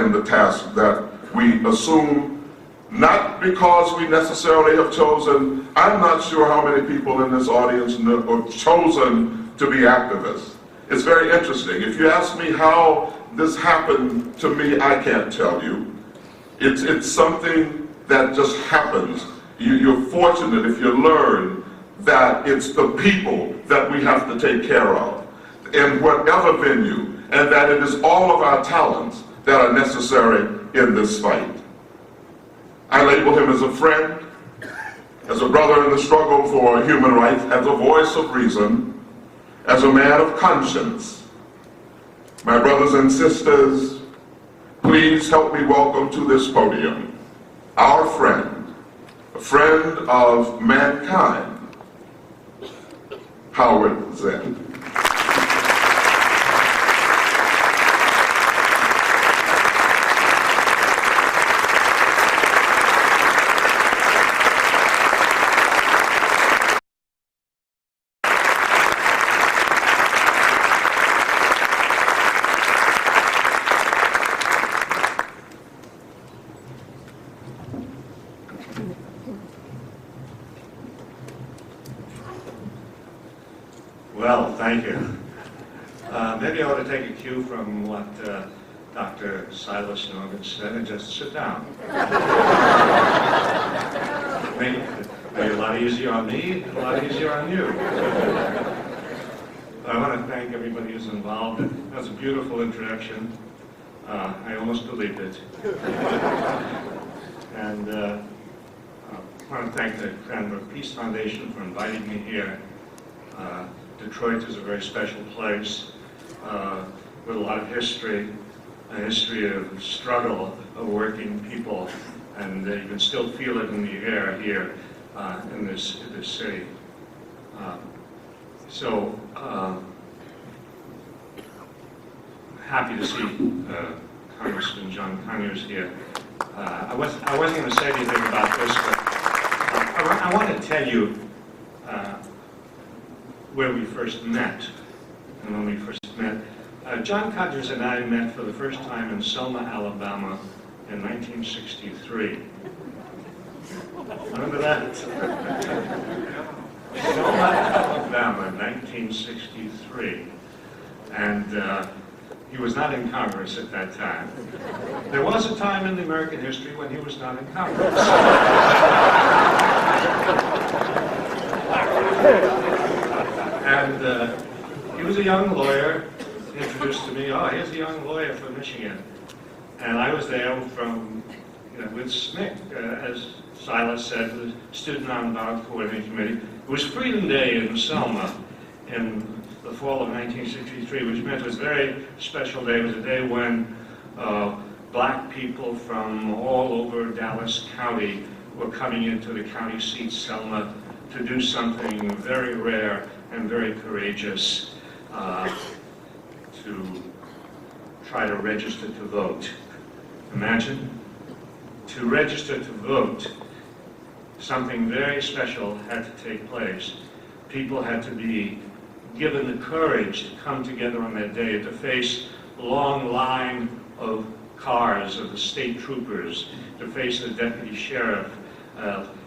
in the task that we assume, not because we necessarily have chosen. I'm not sure how many people in this audience have chosen to be activists. It's very interesting. If you ask me how this happened to me, I can't tell you. It's something that just happens. You're fortunate if you learn that it's the people that we have to take care of in whatever venue, and that it is all of our talents that are necessary in this fight. I label him as a friend, as a brother in the struggle for human rights, as a voice of reason, as a man of conscience. My brothers and sisters, please help me welcome to this podium our friend, a friend of mankind, Howard Zinn. Well, thank you. Maybe I ought to take a cue from what Dr. Silas Norman said, and just sit down. Made it a lot easier on me, and a lot easier on you. I want to thank everybody who's involved. That was a beautiful introduction. I almost believed it. And I want to thank the Cranbrook Peace Foundation for inviting me here. Detroit is a very special place with a lot of history, a history of struggle of working people, and you can still feel it in the air here in this city. So happy to see Congressman John Conyers here. I wasn't going to say anything about this, but I want to tell you where we first met. And when we first met, John Conyers and I met for the first time in Selma, Alabama in 1963. Remember that? Selma, Alabama, 1963. And he was not in Congress at that time. There was a time in the American history when he was not in Congress. And he was a young lawyer, introduced to me, oh, here's a young lawyer from Michigan. And I was there from, with SNCC, as Silas said, the Student Nonviolent Coordinating Committee. It was Freedom Day in Selma in the fall of 1963, which meant it was a very special day. It was a day when black people from all over Dallas County were coming into the county seat, Selma, to do something very rare and very courageous, to try to register to vote. Imagine, to register to vote, something very special had to take place. People had to be given the courage to come together on that day to face a long line of cars of the state troopers, to face the deputy sheriff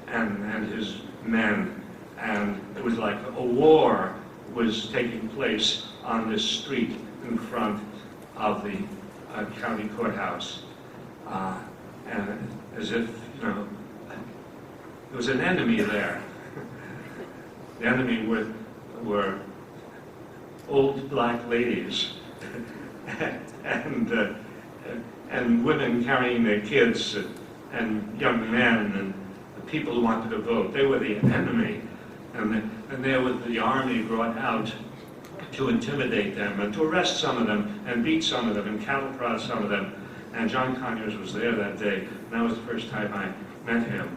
and his men. And it was like a war was taking place on this street in front of the county courthouse. And as if, there was an enemy there. The enemy were old black ladies and women carrying their kids and young men and the people who wanted to vote. They were the enemy. And there was the army brought out to intimidate them and to arrest some of them and beat some of them and cattle prod some of them. And John Conyers was there that day. And that was the first time I met him.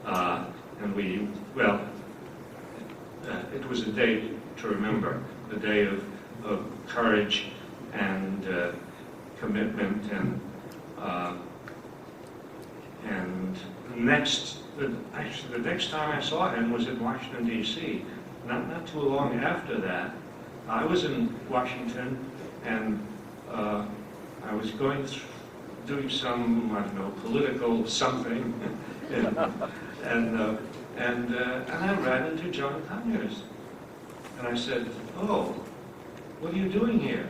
And it was a day to remember, a day of courage and commitment and the next time I saw him was in Washington, D.C. Not too long after that. I was in Washington, and I was doing some, I don't know, political something, and I ran into John Conyers. And I said, oh, what are you doing here?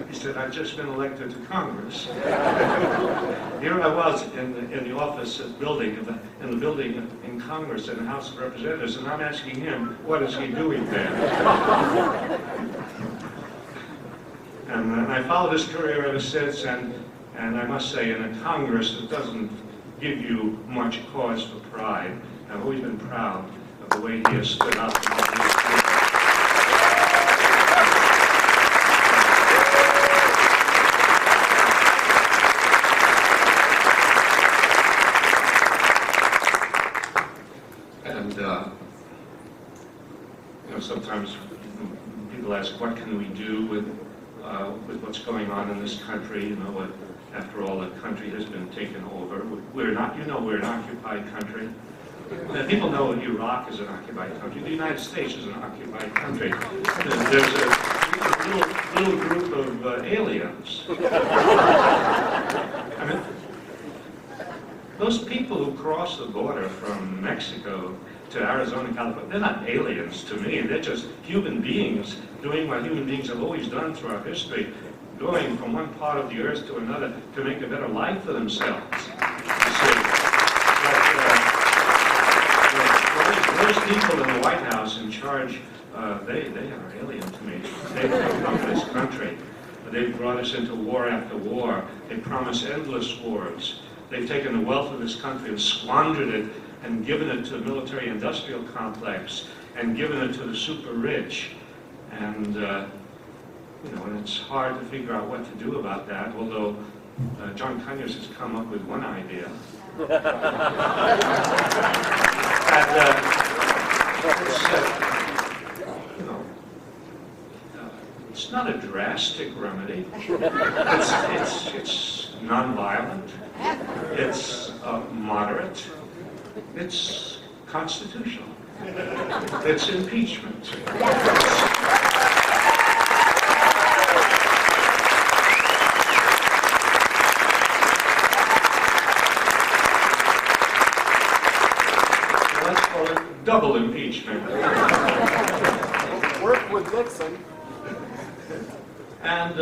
He said, I've just been elected to Congress. Here I was in the office building, in the building in Congress, in the House of Representatives, and I'm asking him, what is he doing there? And I followed his career ever since, and I must say, in a Congress that doesn't give you much cause for pride, I've always been proud of the way he has stood up and what he has done. Sometimes people ask, what can we do with what's going on in this country? After all, the country has been taken over. We're not, we're an occupied country. People know Iraq is an occupied country. The United States is an occupied country. There's a little group of aliens. I mean, those people who cross the border from Mexico to Arizona, California, they're not aliens to me. They're just human beings doing what human beings have always done throughout history. going from one part of the earth to another to make a better life for themselves. You see. But those people in the White House in charge, they are alien to me. They've come to this country. They've brought us into war after war. They promise endless wars. They've taken the wealth of this country and squandered it and given it to the military-industrial complex and given it to the super rich. And, and it's hard to figure out what to do about that, although John Conyers has come up with one idea. It's not a drastic remedy. It's non-violent. It's moderate. It's constitutional. It's impeachment. Let's call it double impeachment. Work with Nixon. And,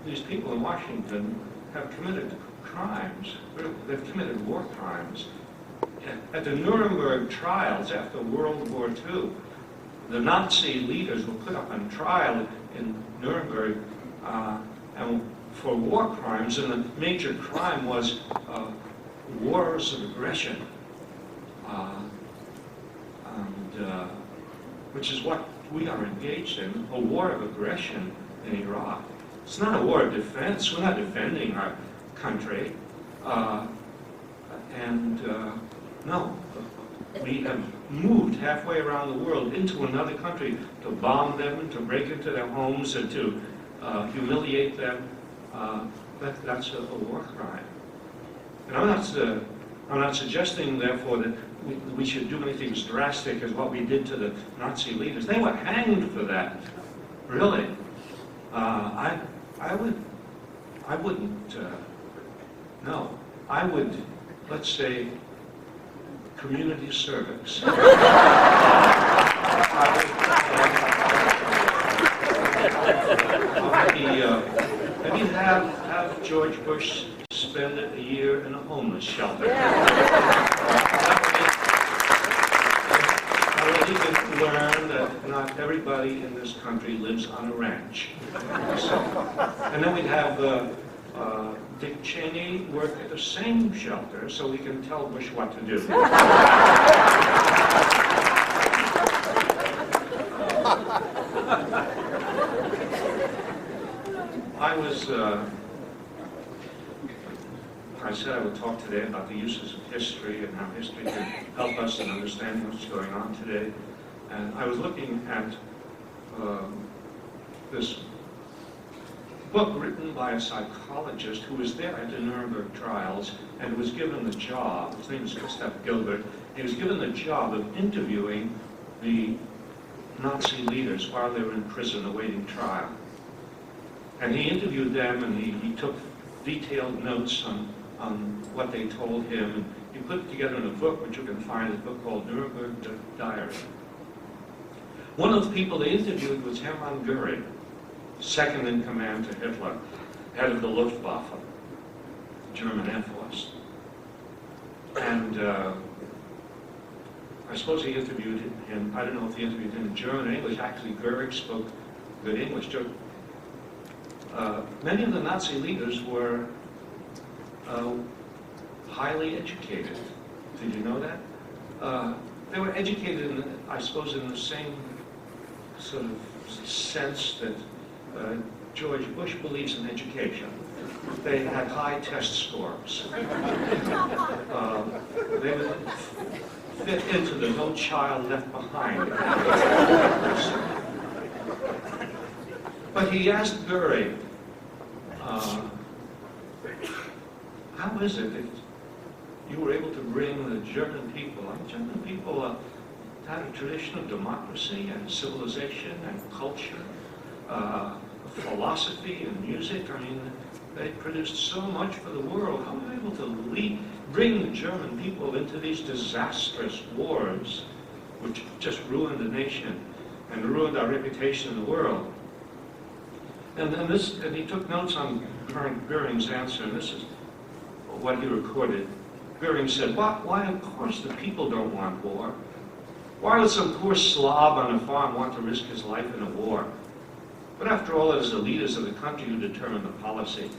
these people in Washington have committed crimes. They've committed war crimes. At the Nuremberg trials after World War II, the Nazi leaders were put up on trial in Nuremberg and for war crimes, and the major crime was wars of aggression, which is what we are engaged in, a war of aggression in Iraq. It's not a war of defense. We're not defending our country. No, we have moved halfway around the world into another country to bomb them and to break into their homes and to humiliate them. That's a war crime. And I'm not suggesting, therefore, that we should do anything as drastic as what we did to the Nazi leaders. They were hanged for that. Really. I wouldn't, no. I would, let's say, community service. Maybe have George Bush spend a year in a homeless shelter. I would even learn that not everybody in this country lives on a ranch. And then we'd have Dick Cheney work at the same shelter so we can tell Bush what to do. I said I would talk today about the uses of history and how history can help us in understanding what's going on today. And I was looking at this book written by a psychologist who was there at the Nuremberg trials and was given the job, his name is Gustav Gilbert, he was given the job of interviewing the Nazi leaders while they were in prison awaiting trial. And he interviewed them and he took detailed notes on what they told him. And he put it together in a book, which you can find, a book called Nuremberg Diary. One of the people they interviewed was Hermann Göring, second in command to Hitler, head of the Luftwaffe, German Air Force. And I suppose he interviewed him, I don't know if he interviewed him in German or English. Actually, Göring spoke good English. Many of the Nazi leaders were highly educated. Did you know that? They were educated, I suppose, in the same sort of sense that George Bush believes in education. They had high test scores. They would fit into the No Child Left Behind. But he asked Göring, how is it that you were able to bring the German people, German people had a tradition of democracy and civilization and culture, philosophy and music. I mean, they produced so much for the world. How were you able to bring the German people into these disastrous wars which just ruined the nation and ruined our reputation in the world. And he took notes on Goering's answer, and this is what he recorded. Goering said, why of course the people don't want war. Why would some poor Slav on a farm want to risk his life in a war? But after all, it is the leaders of the country who determine the policy.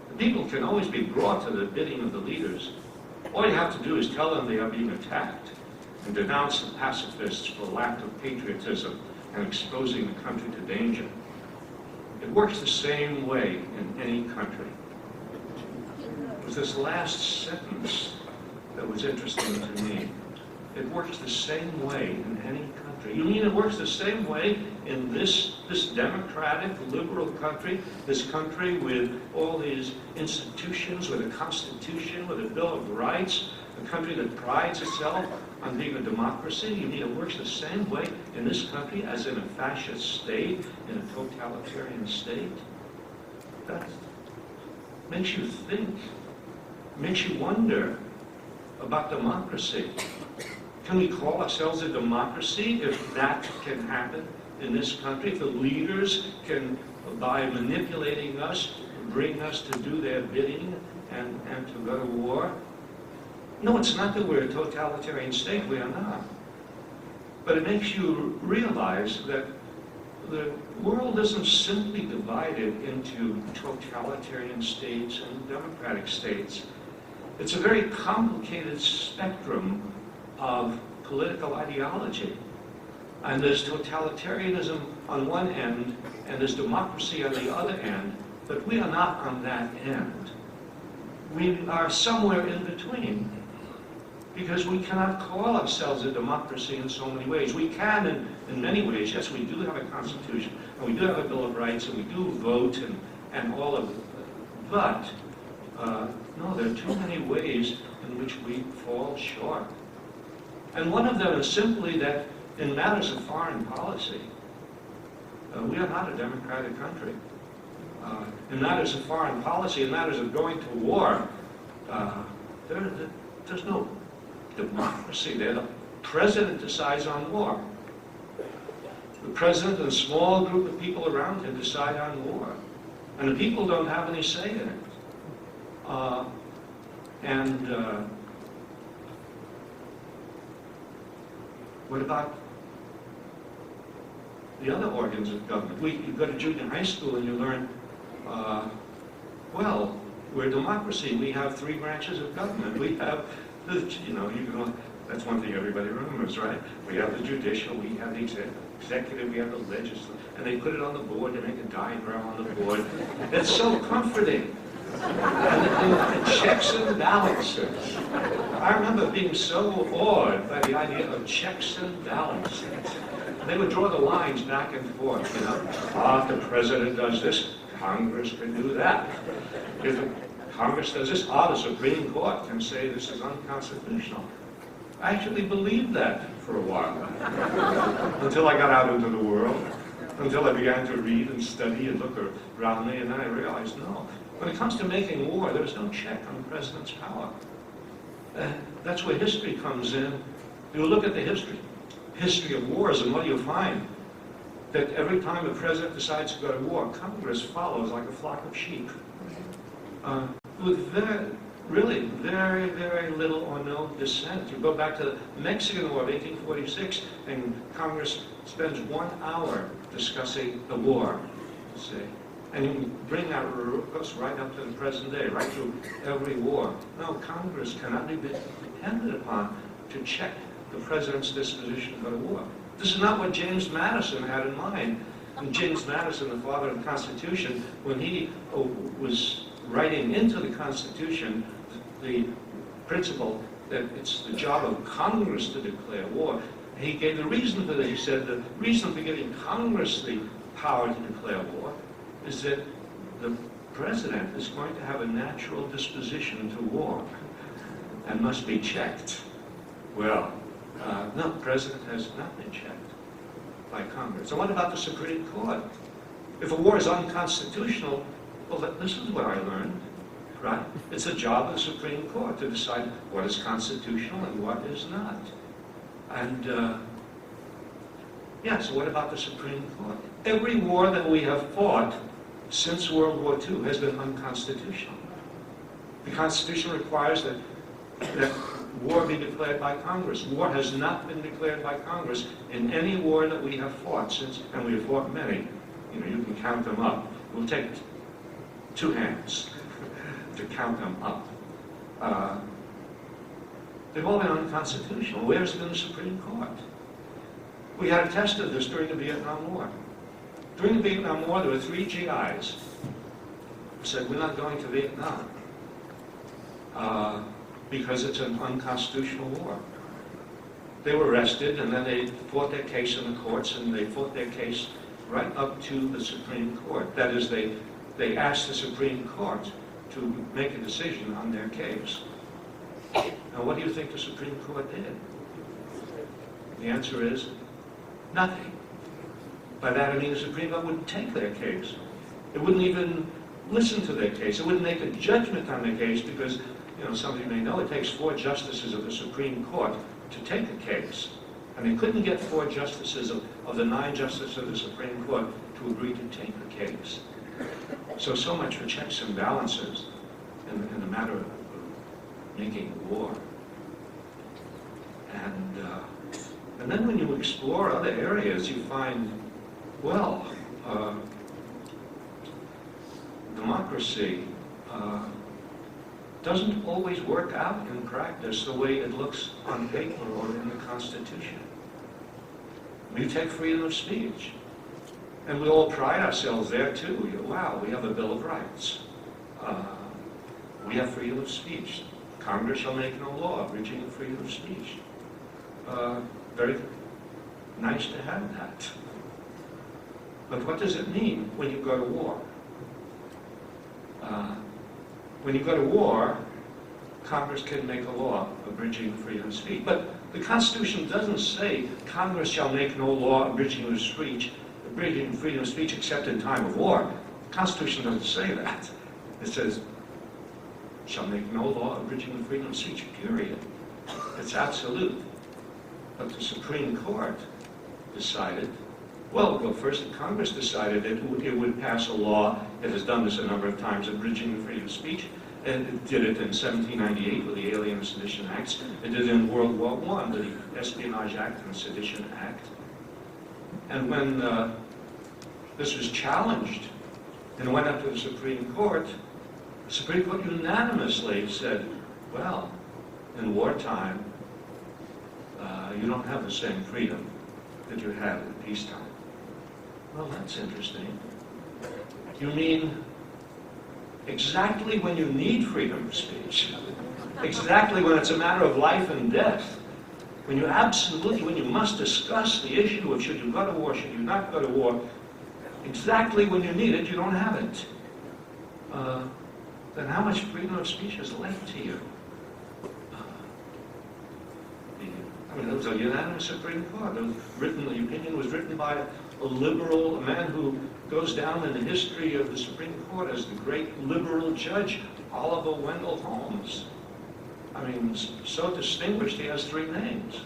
The people can always be brought to the bidding of the leaders. All you have to do is tell them they are being attacked and denounce the pacifists for lack of patriotism and exposing the country to danger. It works the same way in any country. It was this last sentence that was interesting to me. It works the same way in any country. You mean it works the same way in this democratic, liberal country, this country with all these institutions, with a constitution, with a Bill of Rights, a country that prides itself on being a democracy? You mean it works the same way in this country as in a fascist state, in a totalitarian state? That makes you think, makes you wonder about democracy. Can we call ourselves a democracy if that can happen in this country? If the leaders can, by manipulating us, bring us to do their bidding and to go to war? No, it's not that we're a totalitarian state. We are not. But it makes you realize that the world isn't simply divided into totalitarian states and democratic states. It's a very complicated spectrum of political ideology. And there's totalitarianism on one end, and there's democracy on the other end, but we are not on that end. We are somewhere in between, because we cannot call ourselves a democracy in so many ways. We can in many ways. Yes, we do have a constitution, and we do have a Bill of Rights, and we do vote, and all of it. But, no, there are too many ways in which we fall short. And one of them is simply that in matters of foreign policy, we are not a democratic country. In matters of foreign policy, in matters of going to war, there's no democracy there. The president decides on war. The president and a small group of people around him decide on war. And the people don't have any say in it. What about the other organs of government? You go to junior high school and you learn, well, we're a democracy. We have 3 branches of government. We have, that's one thing everybody remembers, right? We have the judicial, we have the executive, we have the legislative, and they put it on the board, they make a diagram on the board. It's so comforting. And checks and balances. I remember being so awed by the idea of checks and balances. They would draw the lines back and forth, if the president does this, Congress can do that. If Congress does this, the Supreme Court can say this is unconstitutional. I actually believed that for a while, until I got out into the world, until I began to read and study and look around me, and then I realized, no. When it comes to making war, there's no check on the president's power. That's where history comes in. You look at the history of wars, and what do you find? That every time the president decides to go to war, Congress follows like a flock of sheep. With very, very little or no dissent. You go back to the Mexican War of 1846, and Congress spends 1 hour discussing the war, see. And you bring that right up to the present day, right through every war. No, Congress cannot be depended upon to check the president's disposition to go to war. This is not what James Madison had in mind. And James Madison, the father of the Constitution, when he was writing into the Constitution the principle that it's the job of Congress to declare war, he gave the reason for that. He said the reason for giving Congress the power to declare war is that the president is going to have a natural disposition to war and must be checked. Well, no, the president has not been checked by Congress. So what about the Supreme Court? If a war is unconstitutional, well, this is what I learned, right? It's the job of the Supreme Court to decide what is constitutional and what is not. And Yeah, so what about the Supreme Court? Every war that we have fought since World War II has been unconstitutional. The Constitution requires that war be declared by Congress. War has not been declared by Congress in any war that we have fought since, and we have fought many. You know, you can count them up. It will take 2 hands to count them up. They've all been unconstitutional. Where's been the Supreme Court? We had a test of this during the Vietnam War. During the Vietnam War, there were 3 GIs who said, we're not going to Vietnam because it's an unconstitutional war. They were arrested, and then they fought their case in the courts, and they fought their case right up to the Supreme Court. That is, they asked the Supreme Court to make a decision on their case. Now, what do you think the Supreme Court did? The answer is nothing. By that I mean the Supreme Court wouldn't take their case. It wouldn't even listen to their case. It wouldn't make a judgment on their case because, you know, some of you may know, it takes 4 justices of the Supreme Court to take a case. And they couldn't get 4 justices of the 9 justices of the Supreme Court to agree to take the case. So much for checks and balances in the matter of making war. And then when you explore other areas, you find, well, democracy doesn't always work out in practice the way it looks on paper or in the Constitution. You take freedom of speech, and we all pride ourselves there too. Wow, we have a Bill of Rights. We have freedom of speech. Congress shall make no law abridging the freedom of speech. Very nice to have that. But what does it mean when you go to war? When you go to war, Congress can make a law abridging freedom of speech. But the Constitution doesn't say Congress shall make no law abridging freedom of speech except in time of war. The Constitution doesn't say that. It says, shall make no law abridging the freedom of speech, period. It's absolute. But the Supreme Court decided, well, first Congress decided it would pass a law, it has done this a number of times, abridging the freedom of speech, and it did it in 1798 with the Alien and Sedition Acts. It did it in World War I with the Espionage Act and the Sedition Act. And when this was challenged and went up to the Supreme Court unanimously said, well, in wartime, you don't have the same freedom that you had in peacetime. Well, that's interesting. You mean exactly when you need freedom of speech, exactly when it's a matter of life and death, when you must discuss the issue of should you go to war, should you not go to war, exactly when you need it, you don't have it. Then how much freedom of speech is left to you? I mean, it was a unanimous Supreme Court. The opinion was written by a liberal, a man who goes down in the history of the Supreme Court as the great liberal judge, Oliver Wendell Holmes. I mean, so distinguished he has 3 names.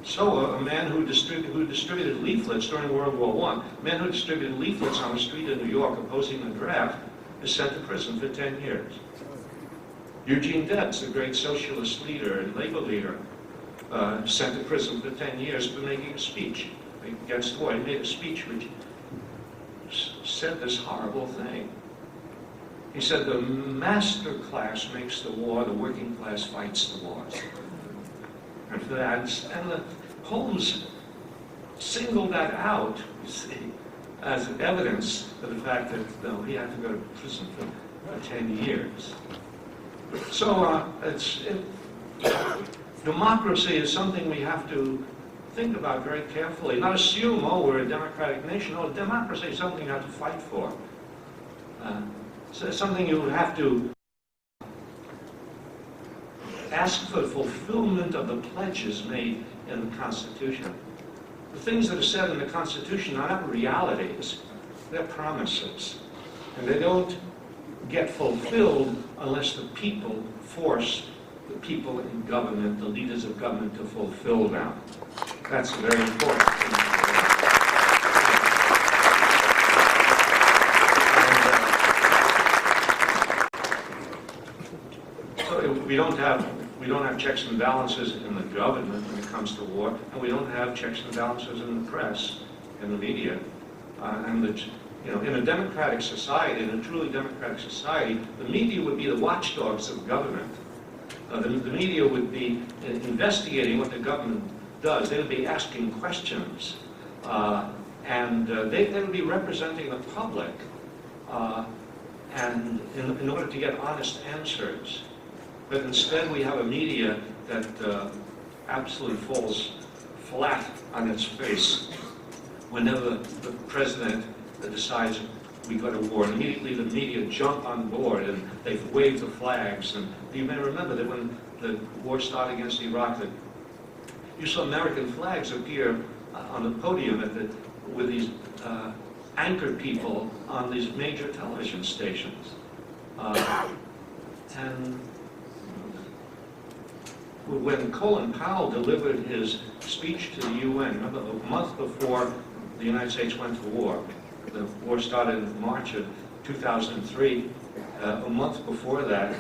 So a man who distributed leaflets during World War I, a man who distributed leaflets on the street in New York opposing the draft, is sent to prison for 10 years. Eugene Debs, the great socialist leader and labor leader, sent to prison for 10 years for making a speech against war. He made a speech which said this horrible thing. He said, the master class makes the war, the working class fights the wars. And for that, and Holmes singled that out, you see, as evidence of the fact that he had to go to prison for 10 years. So democracy is something we have to think about very carefully. Not assume, oh, we're a democratic nation. No, democracy is something you have to fight for. So it's something you have to ask for fulfillment of the pledges made in the Constitution. The things that are said in the Constitution are not realities, they're promises. And they don't get fulfilled unless the people force the people in government, the leaders of government, to fulfill them. That's very important. So we don't have checks and balances in the government when it comes to war, and we don't have checks and balances in the press, in the media, in a democratic society, in a truly democratic society, the media would be the watchdogs of government. The media would be investigating what the government does. They would be asking questions, and they would be representing the public, and in order to get honest answers. But instead, we have a media that absolutely falls flat on its face whenever the president decides we go to war. Immediately the media jump on board and they wave the flags. And you may remember that when the war started against Iraq, that you saw American flags appear on the podium with these anchor people on these major television stations. And when Colin Powell delivered his speech to the UN, remember, a month before the United States went to war, the war started in March of 2003. A month before that,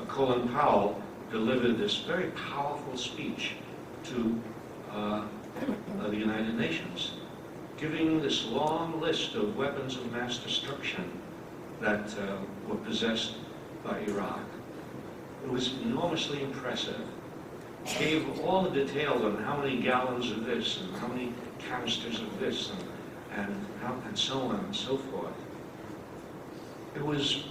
Colin Powell delivered this very powerful speech to the United Nations, giving this long list of weapons of mass destruction that were possessed by Iraq. It was enormously impressive. Gave all the details on how many gallons of this and how many canisters of this and so on and so forth. It was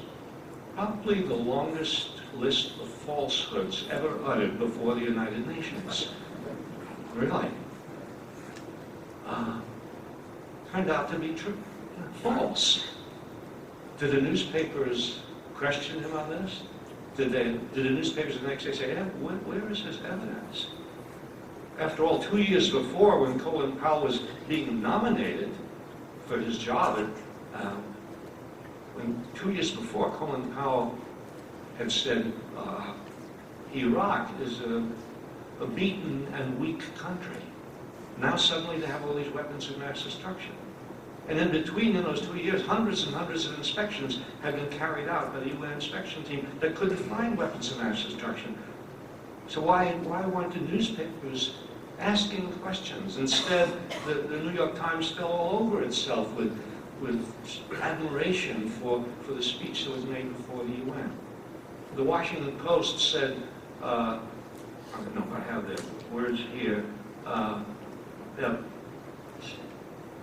probably the longest list of falsehoods ever uttered before the United Nations. Really. Turned out to be true. False. Did the newspapers question him on this? Did the newspapers the next day say, where is his evidence? After all, 2 years before, when Colin Powell was being nominated for his job, 2 years before, Colin Powell had said, Iraq is a beaten and weak country. Now suddenly they have all these weapons of mass destruction. And in between, in those 2 years, hundreds and hundreds of inspections had been carried out by the UN inspection team that couldn't find weapons of mass destruction. So why weren't the newspapers asking questions? Instead, the New York Times fell all over itself with admiration for the speech that was made before the UN. The Washington Post said, I don't know if I have the words here,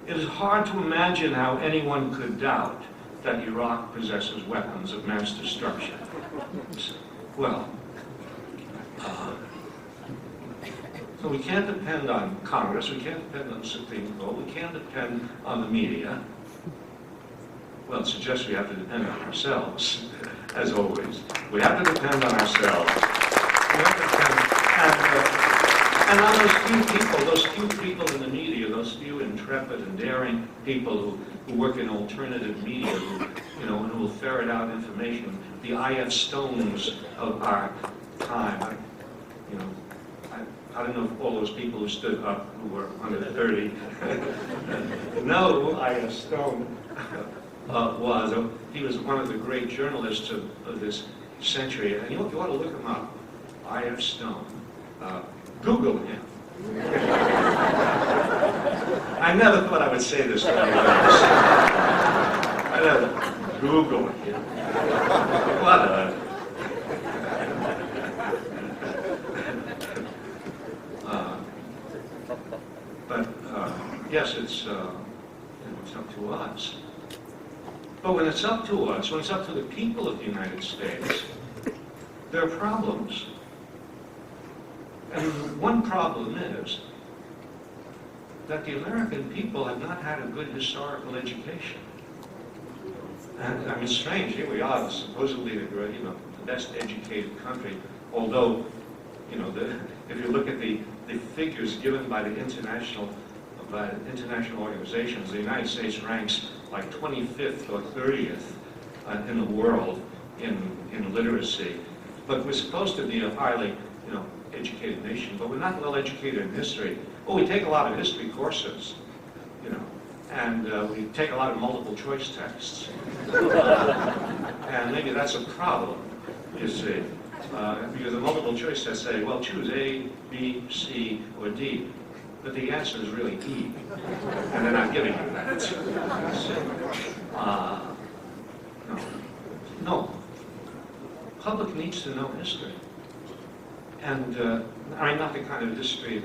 it is hard to imagine how anyone could doubt that Iraq possesses weapons of mass destruction. Well, so we can't depend on Congress, we can't depend on the Supreme Court, we can't depend on the media. Well, it suggests we have to depend on ourselves, as always. We have to depend on ourselves. We have to depend, and on those few people in the media, those few intrepid and daring people who work in alternative media, who will ferret out information, the I.F. Stones of our time. I don't know if all those people who stood up who were under 30 know who I.F. Stone was. He was one of the great journalists of this century, and you ought to look him up. I.F. Stone. Google him. I never thought I would say this to you guys. I never. Google him. What a... yes, it's up to us. But when it's up to us, when it's up to the people of the United States, there are problems. And one problem is that the American people have not had a good historical education. And I mean, strange, here we are, supposedly the best educated country, although, if you look at the figures given by the international organizations, the United States ranks like 25th or 30th in the world in literacy. But we're supposed to be a highly, educated nation, but we're not well educated in history. Oh, we take a lot of history courses, and we take a lot of multiple choice tests. And maybe that's a problem, you see, because the multiple choice tests say, well, choose A, B, C, or D. But the answer is really E, and they're not giving you that. No. Public needs to know history. And not the kind of history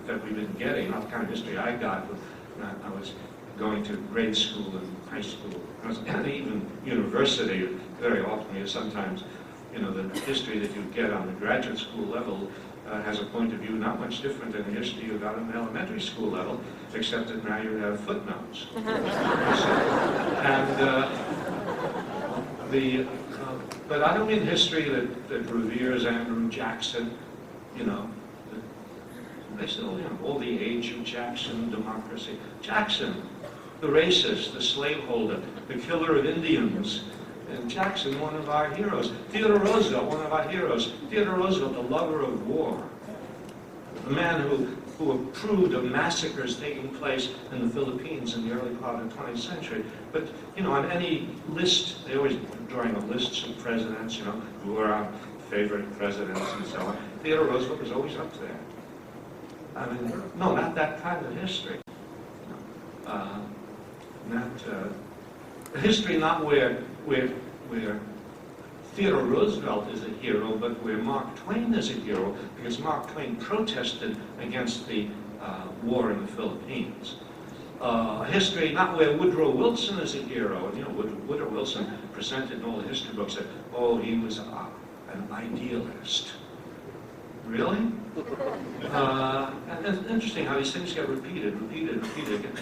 that we've been getting, not the kind of history I got when I was going to grade school and high school, and even university. Very often, sometimes, the history that you get on the graduate school level has a point of view not much different than the history you got on the elementary school level, except that now you have footnotes. But I don't mean history that reveres Andrew Jackson, they still, all the age of Jackson, democracy. Jackson, the racist, the slaveholder, the killer of Indians. And Jackson, one of our heroes. Theodore Roosevelt, one of our heroes. Theodore Roosevelt, the lover of war. The man who approved of massacres taking place in the Philippines in the early part of the 20th century. But, on any list, they always drawing up lists of presidents, who are our favorite presidents and so on. Theodore Roosevelt was always up there. I mean, no, not that kind of history. History not where Theodore Roosevelt is a hero, but where Mark Twain is a hero, because Mark Twain protested against the war in the Philippines. History not where Woodrow Wilson is a hero. And, Woodrow Wilson presented in all the history books that, he was an idealist. Really? And it's interesting how these things get repeated again.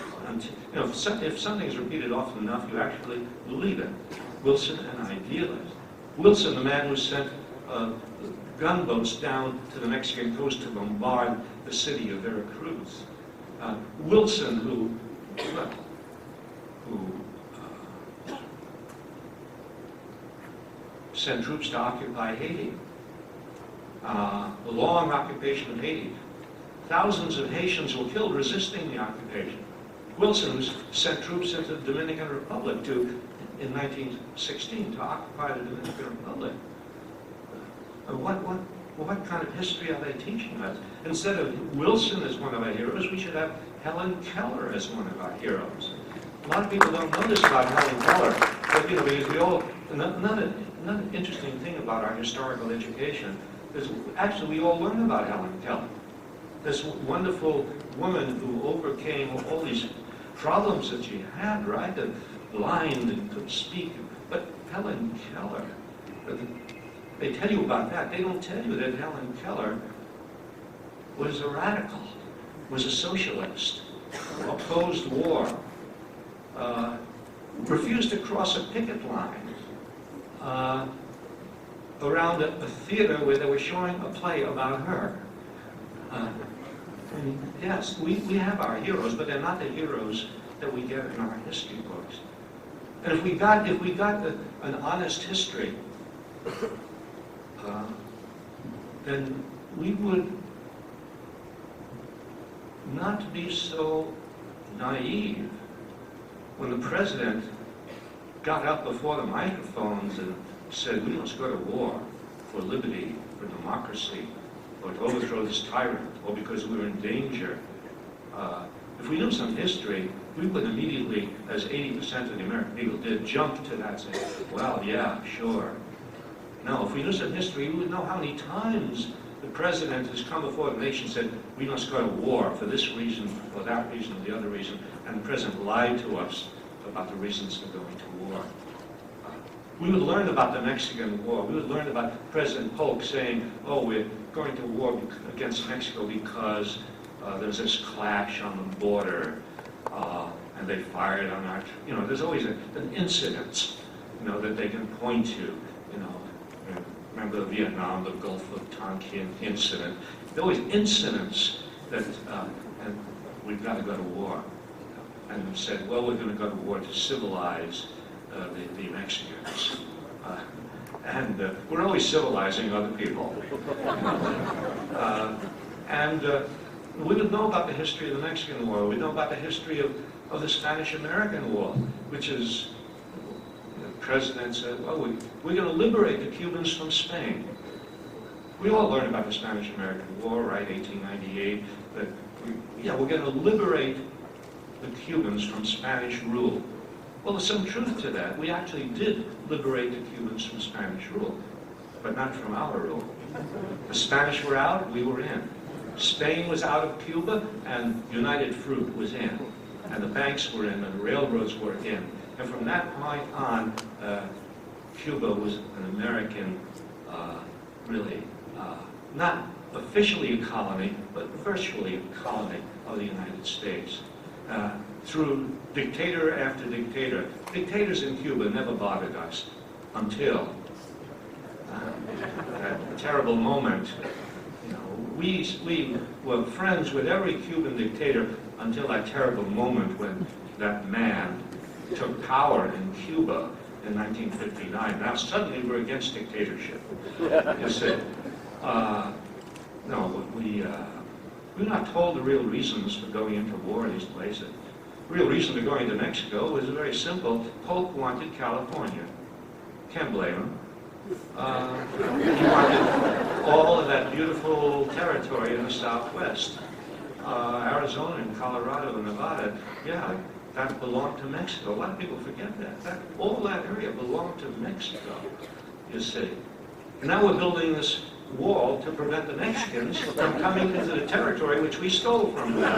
If something is repeated often enough, you actually believe it. Wilson, an idealist. Wilson, the man who sent gunboats down to the Mexican coast to bombard the city of Veracruz. Wilson, who sent troops to occupy Haiti. The long occupation of Haiti. Thousands of Haitians were killed resisting the occupation. Wilson, who sent troops into the Dominican Republic in 1916 to occupy the Dominican Republic. What kind of history are they teaching us? Instead of Wilson as one of our heroes, we should have Helen Keller as one of our heroes. A lot of people don't know this about Helen Keller, but because we all, another interesting thing about our historical education is actually we all learn about Helen Keller. This wonderful woman who overcame all these problems that she had, right? Blind and couldn't speak. But Helen Keller, they tell you about that. They don't tell you that Helen Keller was a radical, was a socialist, opposed war, refused to cross a picket line around a theater where they were showing a play about her. And yes, we have our heroes, but they're not the heroes that we get in our history books. And if we got an honest history, then we would not be so naive when the president got up before the microphones and said, we must go to war for liberty, for democracy, or to overthrow this tyrant, or because we're in danger. If we knew some history, we would immediately, as 80% of the American people did, jump to that and say, well, yeah, sure. No, if we knew some history, we would know how many times the president has come before the nation and said, we must go to war for this reason, for that reason, or the other reason, and the president lied to us about the reasons for going to war. We would learn about the Mexican War. We would learn about President Polk saying, we're going to war against Mexico because there's this clash on the border, and they fired on our, there's always an incident, that they can point to, remember Vietnam, the Gulf of Tonkin incident. There are always incidents that, and we've got to go to war. And we said, well, we're going to go to war to civilize the Mexicans. And we're always civilizing other people. We would know about the history of the Mexican War. We'd know about the history of the Spanish-American War, which is, the president said, well, we're going to liberate the Cubans from Spain. We all learned about the Spanish-American War, right, 1898, that we're going to liberate the Cubans from Spanish rule. Well, there's some truth to that. We actually did liberate the Cubans from Spanish rule, but not from our rule. The Spanish were out, we were in. Spain was out of Cuba, and United Fruit was in. And the banks were in, and the railroads were in. And from that point on, Cuba was an American, really, not officially a colony, but virtually a colony of the United States. Through dictator after dictator. Dictators in Cuba never bothered us until that terrible moment. You know, we were friends with every Cuban dictator until that terrible moment when that man took power in Cuba in 1959. Now suddenly we're against dictatorship. You see, no, we're not told the real reasons for going into war in these places. The real reason for going to Mexico was very simple. Polk wanted California. Can't blame him. He wanted all of that beautiful territory in the Southwest. Arizona and Colorado and Nevada, yeah, that belonged to Mexico. A lot of people forget that. All that area belonged to Mexico, you see. And now we're building this wall to prevent the Mexicans from coming into the territory which we stole from them.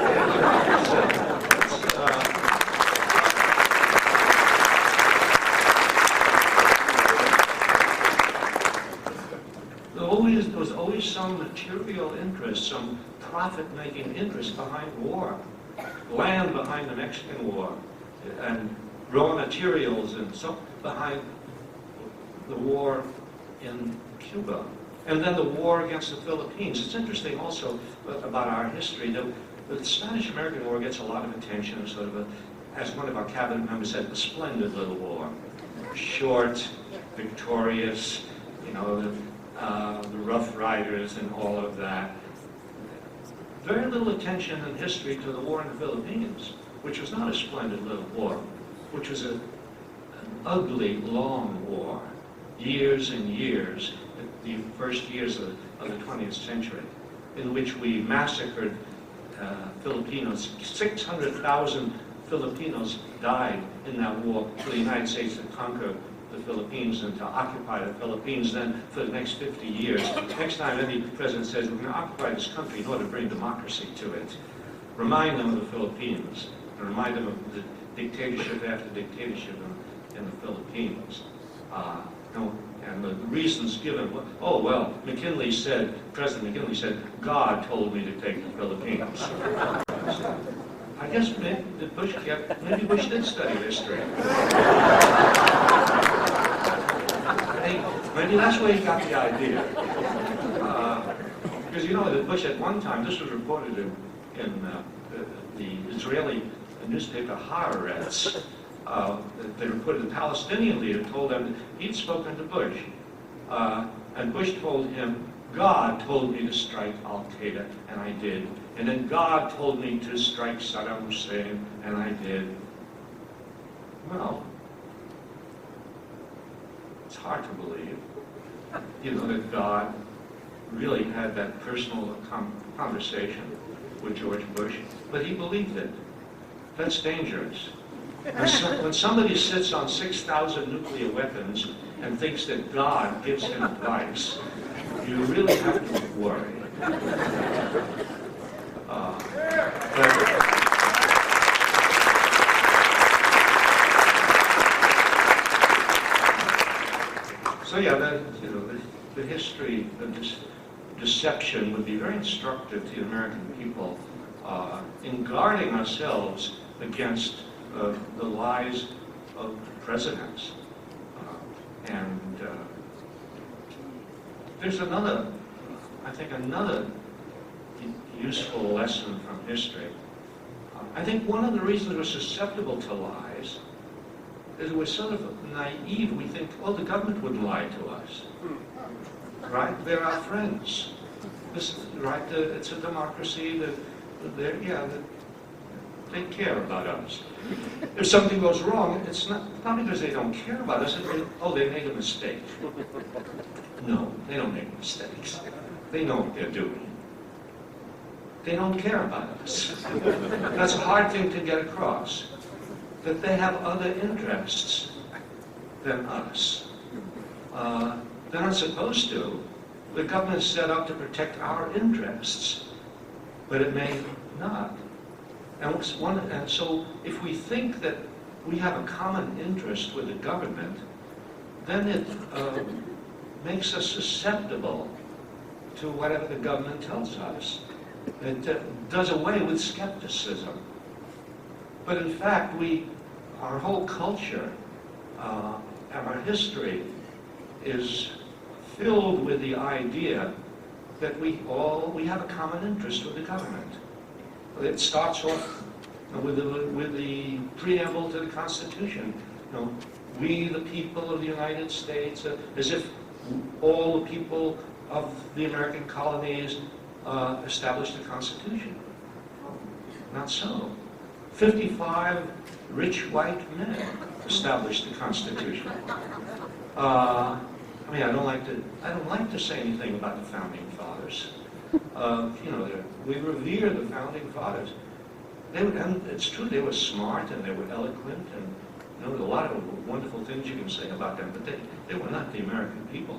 There was always some material interest, some profit-making interest behind war. Land behind the Mexican War, and raw materials and so behind the war in Cuba. And then the war against the Philippines. It's interesting also about our history. The Spanish-American War gets a lot of attention, sort of as one of our cabinet members said, a splendid little war. Short, victorious, you know, the Rough Riders and all of that. Very little attention in history to the war in the Philippines, which was not a splendid little war, which was an ugly, long war, years and years, the first years of the 20th century, in which we massacred Filipinos. 600,000 Filipinos died in that war for the United States to conquer the Philippines and to occupy the Philippines. Then for the next 50 years, next time any president says we're going to occupy this country in order to bring democracy to it, remind them of the Philippines and remind them of the dictatorship after dictatorship in the Philippines. And the reasons given, oh, well, President McKinley said, God told me to take the Philippines. I guess maybe Bush did study history. Maybe that's where he got the idea. Because you know that Bush at one time, this was reported in the Israeli newspaper Haaretz, they reported the Palestinian leader told them that he'd spoken to Bush. And Bush told him, God told me to strike Al-Qaeda, and I did. And then God told me to strike Saddam Hussein, and I did. Well, it's hard to believe, you know, that God really had that personal conversation with George Bush, but he believed it. That's dangerous. When somebody sits on 6,000 nuclear weapons and thinks that God gives him advice, you really have to worry. So yeah, the history of this deception would be very instructive to the American people in guarding ourselves against the lies of presidents. There's another useful lesson from history. I think one of the reasons we're susceptible to lies we're sort of naive. We think, oh, the government wouldn't lie to us. Right? They're our friends. Right? It's a democracy. They care about us. If something goes wrong, it's not because they don't care about us. They made a mistake. No, they don't make mistakes. They know what they're doing. They don't care about us. That's a hard thing to get across. That they have other interests than us. They're not supposed to. The government is set up to protect our interests, but it may not. And so if we think that we have a common interest with the government, then it makes us susceptible to whatever the government tells us. It does away with skepticism. But in fact, our whole culture and our history is filled with the idea that we have a common interest with the government. It starts off with the preamble to the Constitution. We, the people of the United States, as if all the people of the American colonies established the Constitution. Not so. 55 rich white men established the Constitution. I don't like to say anything about the founding fathers. We revere the founding fathers. And it's true, they were smart and they were eloquent, and there a lot of wonderful things you can say about them, but they were not the American people.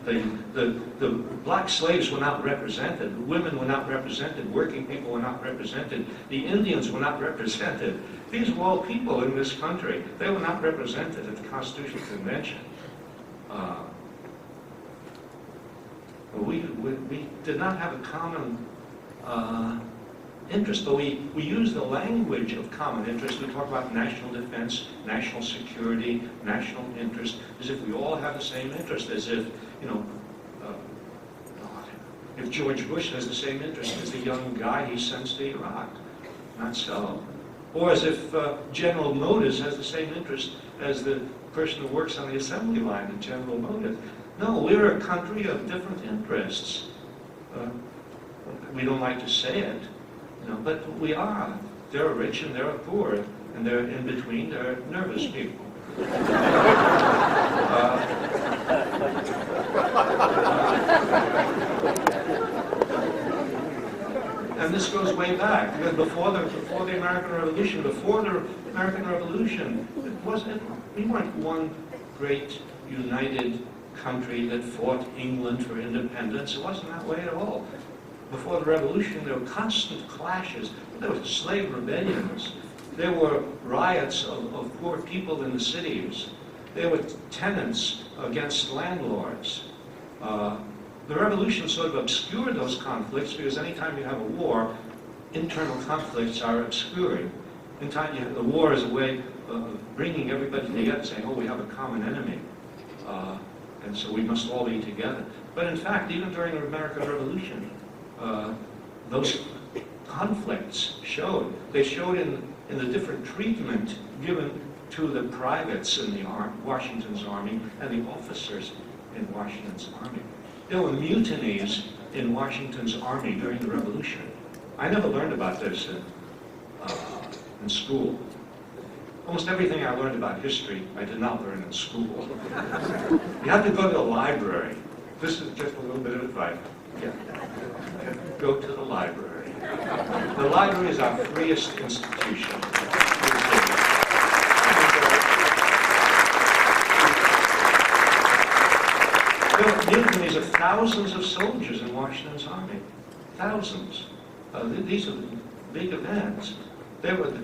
The black slaves were not represented, women were not represented, working people were not represented, the Indians were not represented. These were all people in this country. They were not represented at the Constitutional Convention. We did not have a common interest, but we use the language of common interest. We talk about national defense, national security, national interest, as if we all have the same interest, as if, if George Bush has the same interest as the young guy he sends to Iraq. Not so. Or as if General Motors has the same interest as the person who works on the assembly line at General Motors. No, we're a country of different interests. We don't like to say it, but we are. They're rich and they're poor, and they're in between. They're nervous people. And this goes way back. Before the American Revolution, we weren't one great united country that fought England for independence. It wasn't that way at all. Before the Revolution, there were constant clashes. There were slave rebellions. There were riots of poor people in the cities. There were tenants against landlords. The Revolution sort of obscured those conflicts, because anytime you have a war, internal conflicts are obscured. The war is a way of bringing everybody together, saying, oh, we have a common enemy. And so we must all be together. But in fact, even during the American Revolution, those conflicts showed. They showed in the different treatment given to the privates in the Washington's Army and the officers in Washington's Army. There were mutinies in Washington's Army during the Revolution. I never learned about this in school. Almost everything I learned about history, I did not learn in school. You have to go to the library. This is just a little bit of advice. Yeah. Go to the library. The library is our freest institution. There were mutinies of thousands of soldiers in Washington's Army. Thousands. These are big events.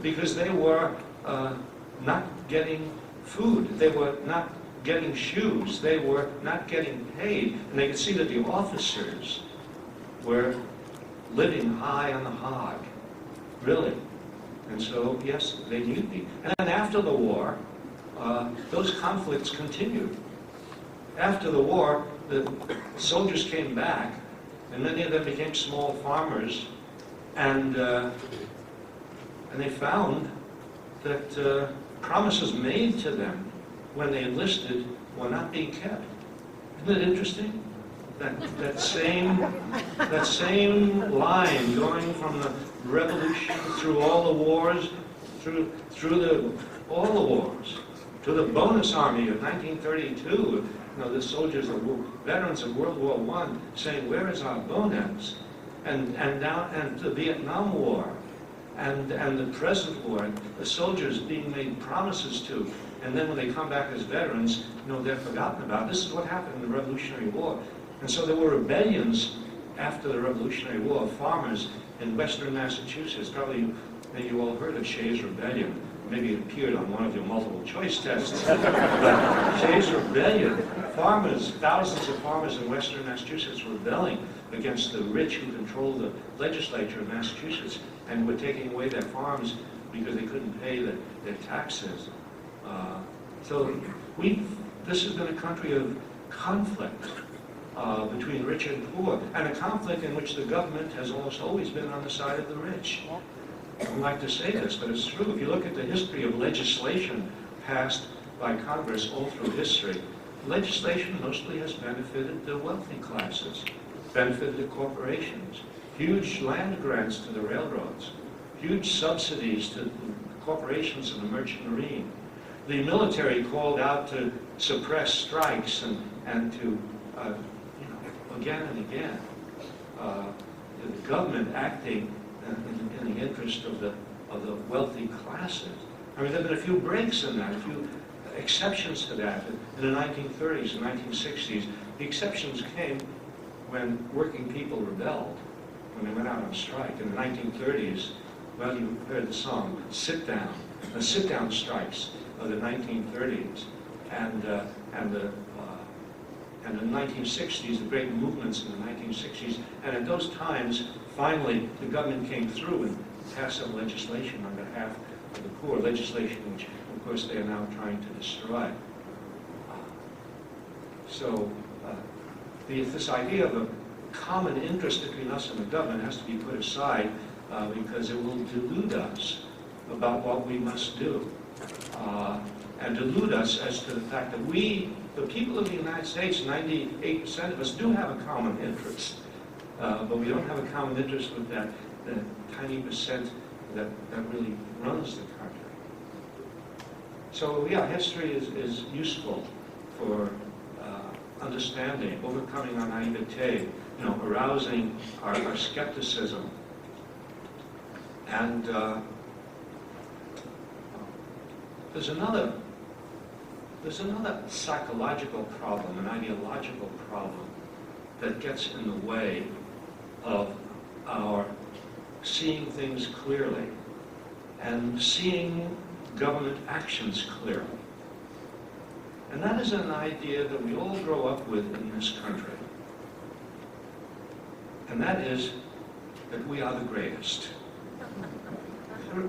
Because they were not getting food. They were not getting shoes. They were not getting paid. And they could see that the officers were living high on the hog. Really. And so, yes, they mutinied. And then after the war, those conflicts continued. After the war, the soldiers came back, and many of them became small farmers, and they found that promises made to them when they enlisted were not being kept. Isn't it interesting? That same line going from the revolution through all the wars, through all the wars, to the bonus army of 1932. The soldiers, veterans of World War I, saying, "Where is our bonus?" And the Vietnam War, and the present war, the soldiers being made promises to, and then when they come back as veterans, they're forgotten about. This is what happened in the Revolutionary War. And so there were rebellions after the Revolutionary War of farmers in western Massachusetts. Probably, maybe you all heard of Shays' Rebellion. Maybe it appeared on one of your multiple choice tests. But Shays' Rebellion, farmers, thousands of farmers in western Massachusetts were rebelling against the rich who controlled the legislature of Massachusetts and were taking away their farms because they couldn't pay their taxes. So this has been a country of conflict between rich and poor, and a conflict in which the government has almost always been on the side of the rich. I don't like to say this, but it's true. If you look at the history of legislation passed by Congress all through history, legislation mostly has benefited the wealthy classes, benefited the corporations, huge land grants to the railroads, huge subsidies to corporations and the merchant marine. The military called out to suppress strikes and to, again and again, the government acting in the interest of the wealthy classes. I mean, there have been a few breaks in that, a few exceptions to that. In the 1930s and 1960s, the exceptions came when working people rebelled, when they went out on strike. In the 1930s, well, you heard the song, Sit Down, the sit-down strikes of the 1930s, and the 1960s, the great movements in the 1960s, and at those times, finally, the government came through and passed some legislation on behalf of the poor, legislation which, of course, they are now trying to destroy. So, this idea of a common interest between us and the government has to be put aside because it will delude us about what we must do. And delude us as to the fact that we, the people of the United States, 98% of us do have a common interest. But we don't have a common interest with that tiny percent that really runs the country. So yeah, history is useful for understanding, overcoming our naivete, arousing our skepticism. And there's another psychological problem, an ideological problem that gets in the way of our seeing things clearly and seeing government actions clearly. And that is an idea that we all grow up with in this country. And that is that we are the greatest.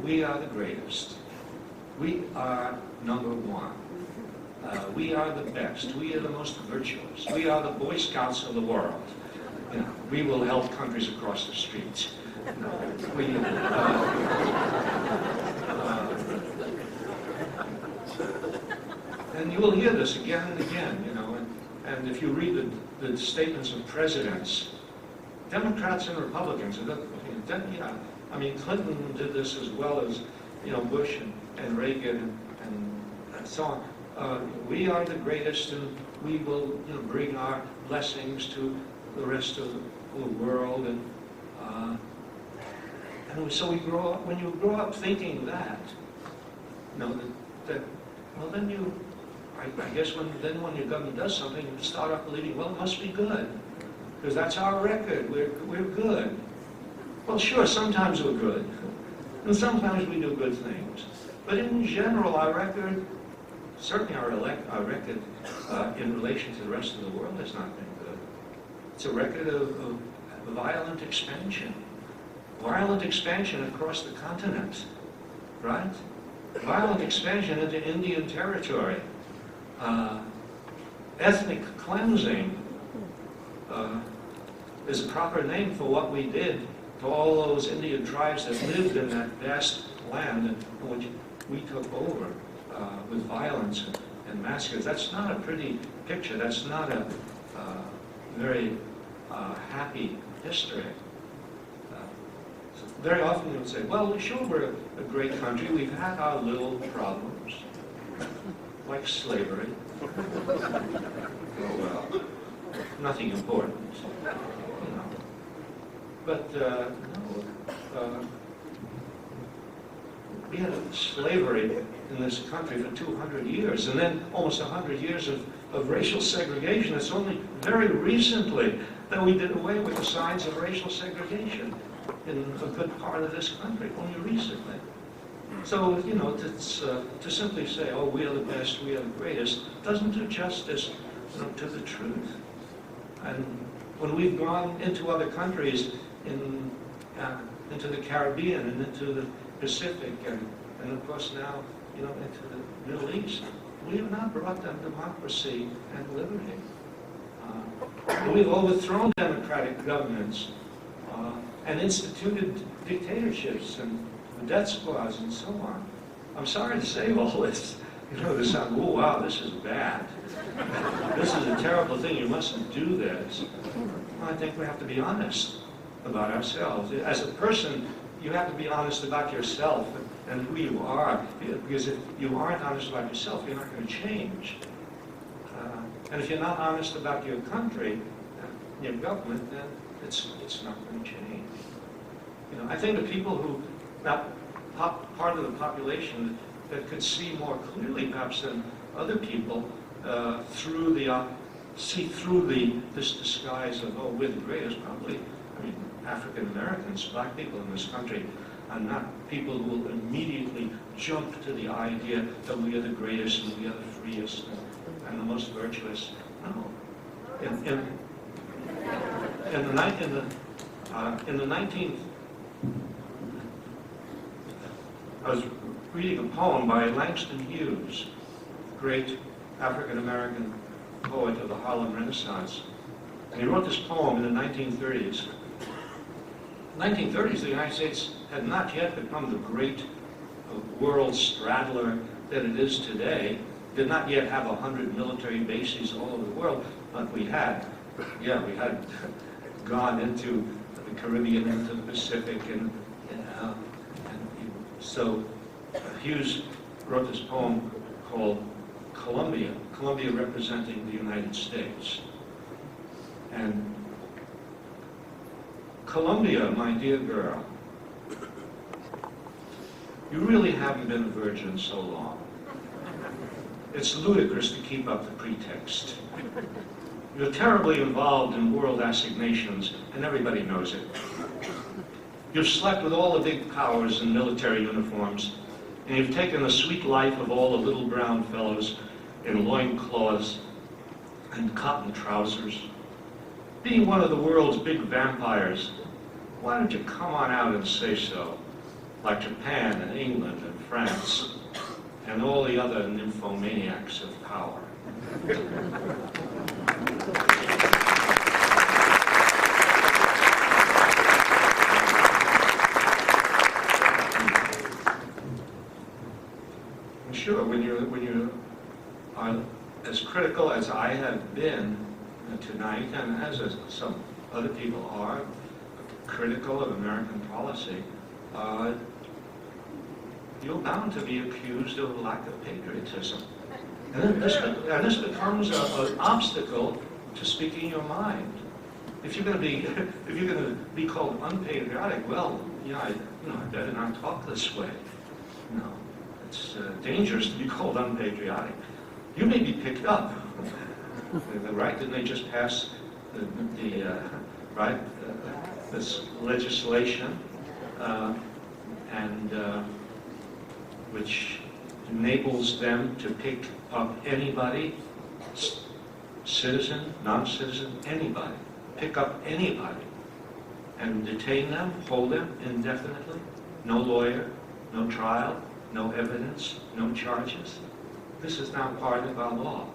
We are the greatest. We are number one. We are the best. We are the most virtuous. We are the Boy Scouts of the world. We will help countries across the streets. And you will hear this again and again, and if you read the statements of presidents, Democrats and Republicans, Clinton did this as well as, Bush and Reagan and so on. We are the greatest, and we will bring our blessings to the rest of the world. And so we grow up. When you grow up thinking that, then you, I guess when your government does something, you start off believing, well, it must be good, because that's our record. We're good. Well, sure, sometimes we're good, and sometimes we do good things. But in general, our record, certainly our record in relation to the rest of the world has not been good. It's a record of violent expansion. Violent expansion across the continent, right? Violent expansion into Indian territory. Ethnic cleansing is a proper name for what we did to all those Indian tribes that lived in that vast land in which we took over. with violence and massacres. That's not a pretty picture. That's not a very happy history. Very often you would say, well, sure, we're a great country. We've had our little problems, like slavery. Oh, well, nothing important, you know. But, no, we had slavery in this country for 200 years, and then almost 100 years of racial segregation. It's only very recently that we did away with the signs of racial segregation in a good part of this country, only recently. So, you know, to simply say, oh, we are the best, we are the greatest, doesn't do justice, you know, to the truth. And when we've gone into other countries, into the Caribbean and into the Pacific, and of course now, you know, into the Middle East, we have not brought them democracy and liberty. We've overthrown democratic governments and instituted dictatorships and the death squads and so on. I'm sorry to say all this. You know, this sound, oh wow, this is bad. This is a terrible thing, you mustn't do this. Well, I think we have to be honest about ourselves. As a person, you have to be honest about yourself and who you are, because if you aren't honest about yourself, you're not going to change. And if you're not honest about your country, your government, then it's not going to change. You know, I think the people who, part of the population that could see more clearly perhaps than other people see through this disguise of, oh, we're the greatest, probably, I mean, African Americans, black people in this country, are not people who will immediately jump to the idea that we are the greatest and we are the freest and the most virtuous. No. In the 19th, I was reading a poem by Langston Hughes, great African-American poet of the Harlem Renaissance. And he wrote this poem in the 1930s. In the 1930s, the United States had not yet become the great world straddler that it is today. Did not yet have 100 military bases all over the world, but we had gone into the Caribbean, into the Pacific, and so Hughes wrote this poem called Columbia, Columbia representing the United States. And Columbia, my dear girl, you really haven't been a virgin so long. It's ludicrous to keep up the pretext. You're terribly involved in world assignations, and everybody knows it. You've slept with all the big powers in military uniforms, and you've taken the sweet life of all the little brown fellows in loincloths and cotton trousers. Being one of the world's big vampires, why don't you come on out and say so, like Japan and England and France, and all the other nymphomaniacs of power. And sure, when you are as critical as I have been tonight, and as some other people are, critical of American policy, you're bound to be accused of lack of patriotism. And this becomes an obstacle to speaking your mind. If you're going to be called unpatriotic, well, I better not talk this way. No, it's dangerous to be called unpatriotic. You may be picked up. Right? Didn't they just pass this legislation which enables them to pick up anybody, citizen, non-citizen, anybody, pick up anybody and detain them, hold them indefinitely, no lawyer, no trial, no evidence, no charges. This is now part of our law.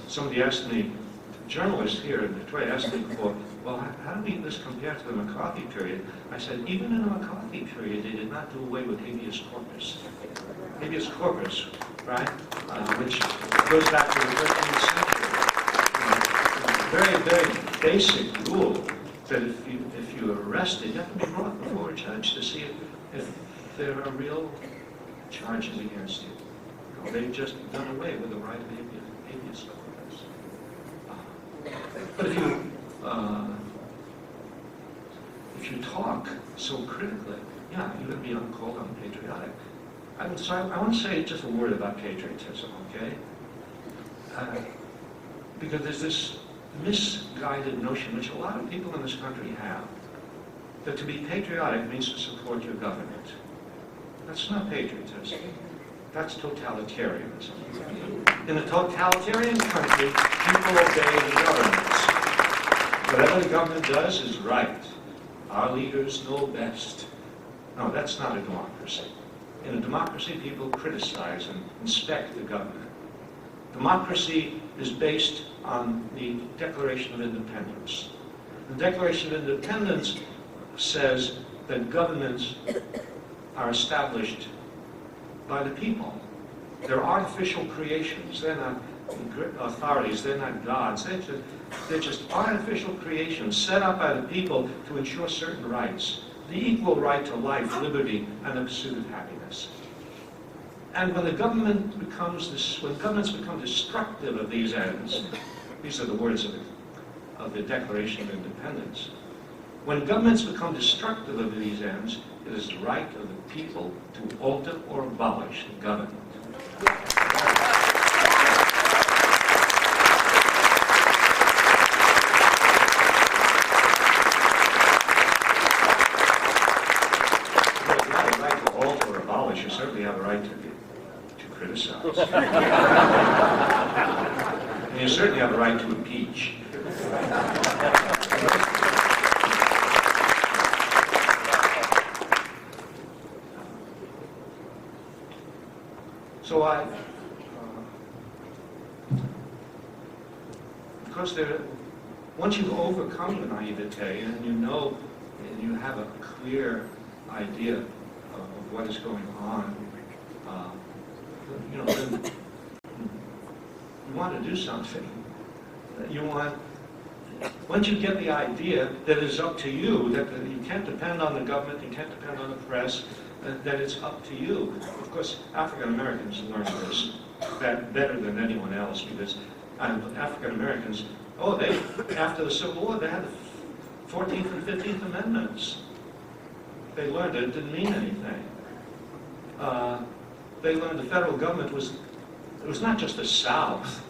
Somebody asked me journalist here in Detroit asked me before, well, how do this compare to the McCarthy period? I said, even in the McCarthy period, they did not do away with habeas corpus. Habeas corpus, right, which goes back to the 13th century. Very, very basic rule that if you're arrested, you have to be brought before a judge to see if there are real charges against you. They've just done away with the right of habeas corpus. But if you talk so critically, yeah, you're going to be called unpatriotic. I want to say just a word about patriotism, okay? Because there's this misguided notion, which a lot of people in this country have, that to be patriotic means to support your government. That's not patriotism. That's totalitarianism. In a totalitarian country, people obey the government. Whatever the government does is right. Our leaders know best. No, that's not a democracy. In a democracy, people criticize and inspect the government. Democracy is based on the Declaration of Independence. The Declaration of Independence says that governments are established by the people. They're artificial creations. They're not authorities. They're not gods. They're just artificial creations set up by the people to ensure certain rights. The equal right to life, liberty, and the pursuit of happiness. And when governments become destructive of these ends, these are the words of the Declaration of Independence. When governments become destructive of these ends, it is the right of the people to alter or abolish the government. You certainly have a right to criticize. And you certainly have a right to impeach. So because once you've overcome the naivete and you know and you have a clear idea of what is going on, then you want to do something. Once you get the idea that it's up to you, that you can't depend on the government, you can't depend on the press, that it's up to you. Of course, African Americans learn this better than anyone else, because African Americans, after the Civil War, they had the 14th and 15th Amendments. They learned it didn't mean anything. They learned the federal government it was not just the South.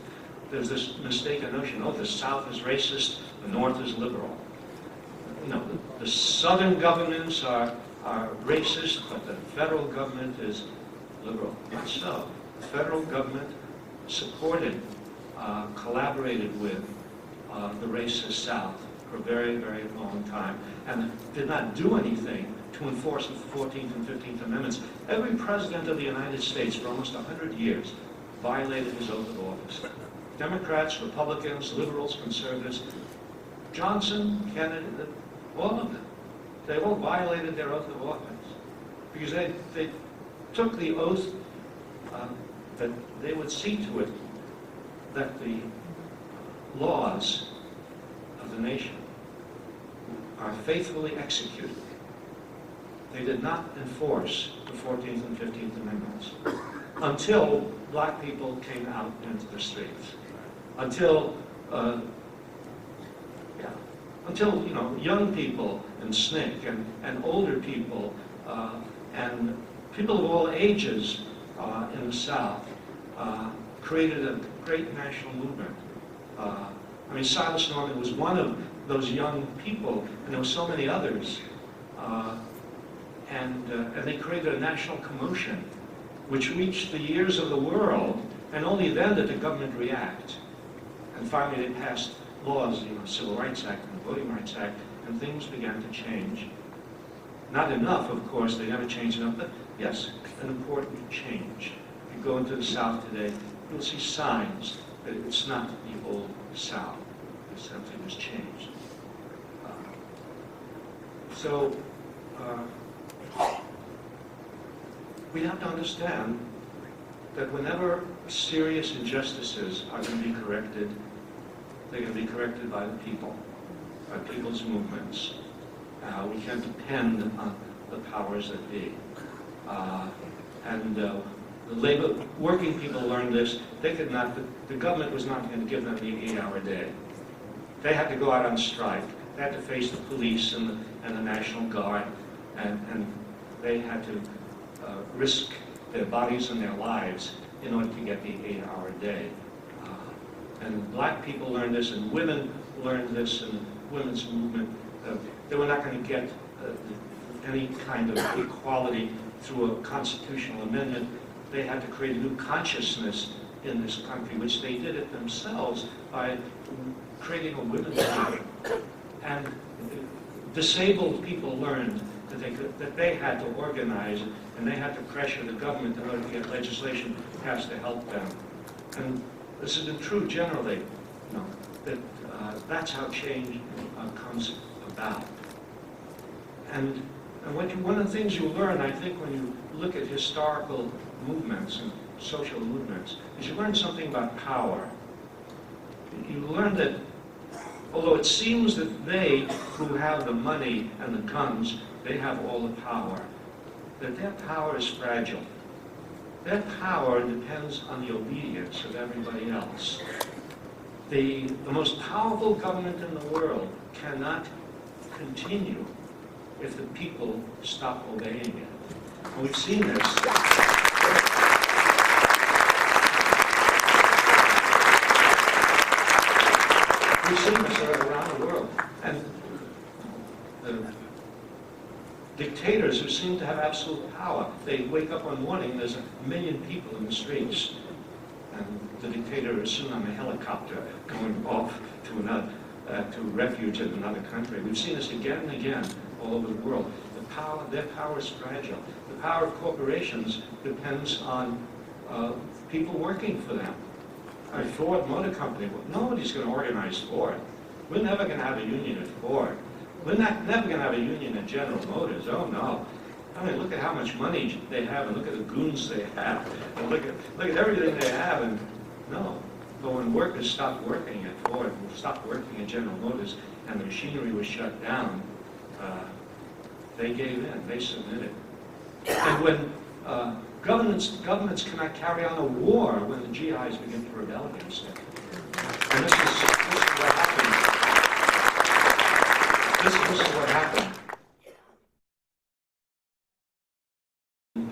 There's this mistaken notion, the South is racist, the North is liberal. No, the Southern governments are racist, but the federal government is liberal. Not so. The federal government supported, collaborated with the racist South for a very, very long time, and did not do anything to enforce the 14th and 15th Amendments. Every president of the United States for almost 100 years violated his oath of office. Democrats, Republicans, liberals, conservatives, Johnson, Kennedy, all of them. They all violated their oath of office because they took the oath that they would see to it that the laws of the nation are faithfully executed. They did not enforce the 14th and 15th Amendments until black people came out into the streets. Until young people and SNCC and older people and people of all ages in the South created a great national movement. Silas Norman was one of those young people, and there were so many others. And they created a national commotion, which reached the ears of the world, and only then did the government react. And finally they passed laws, Civil Rights Act and the Voting Rights Act, and things began to change. Not enough, of course, they never changed enough, but yes, an important change. If you go into the South today, you'll see signs that it's not the old South. something has changed. So we have to understand that whenever serious injustices are going to be corrected, they're going to be corrected by the people, by people's movements. We can't depend on the powers that be. The labor, working people learned this. They could not, the government was not going to give them the 8-hour day. They had to go out on strike. They had to face the police and the National Guard, and they had to risk their bodies and their lives in order to get the 8-hour day. And black people learned this, and women learned this in the women's movement. They were not going to get any kind of equality through a constitutional amendment. They had to create a new consciousness in this country, which they did it themselves by creating a women's movement. And disabled people learned that they had to organize, and they had to pressure the government in order to get legislation passed to help them. And this has been true generally, that that's how change comes about. And one of the things you learn, I think, when you look at historical movements and social movements, is you learn something about power. You learn that although it seems that they who have the money and the guns, they have all the power, that their power is fragile. Their power depends on the obedience of everybody else. The most powerful government in the world cannot continue if the people stop obeying it. And we've seen this. We've seen this around the world. And the dictators who seem to have absolute power, they wake up one morning, there's 1 million people in the streets. And the dictator is soon on a helicopter going off to refuge in another country. We've seen this again and again all over the world. Their power is fragile. The power of corporations depends on people working for them. Ford Motor Company, well, nobody's going to organize Ford. We're never going to have a union at Ford. We're never going to have a union at General Motors. Oh no. I mean, look at how much money they have, and look at the goons they have, and look at everything they have, and no. But when workers stopped working at Ford, stopped working at General Motors, and the machinery was shut down, they gave in, they submitted. And when governments cannot carry on a war when the GIs begin to rebel against it. And this is what happened. This is what happened.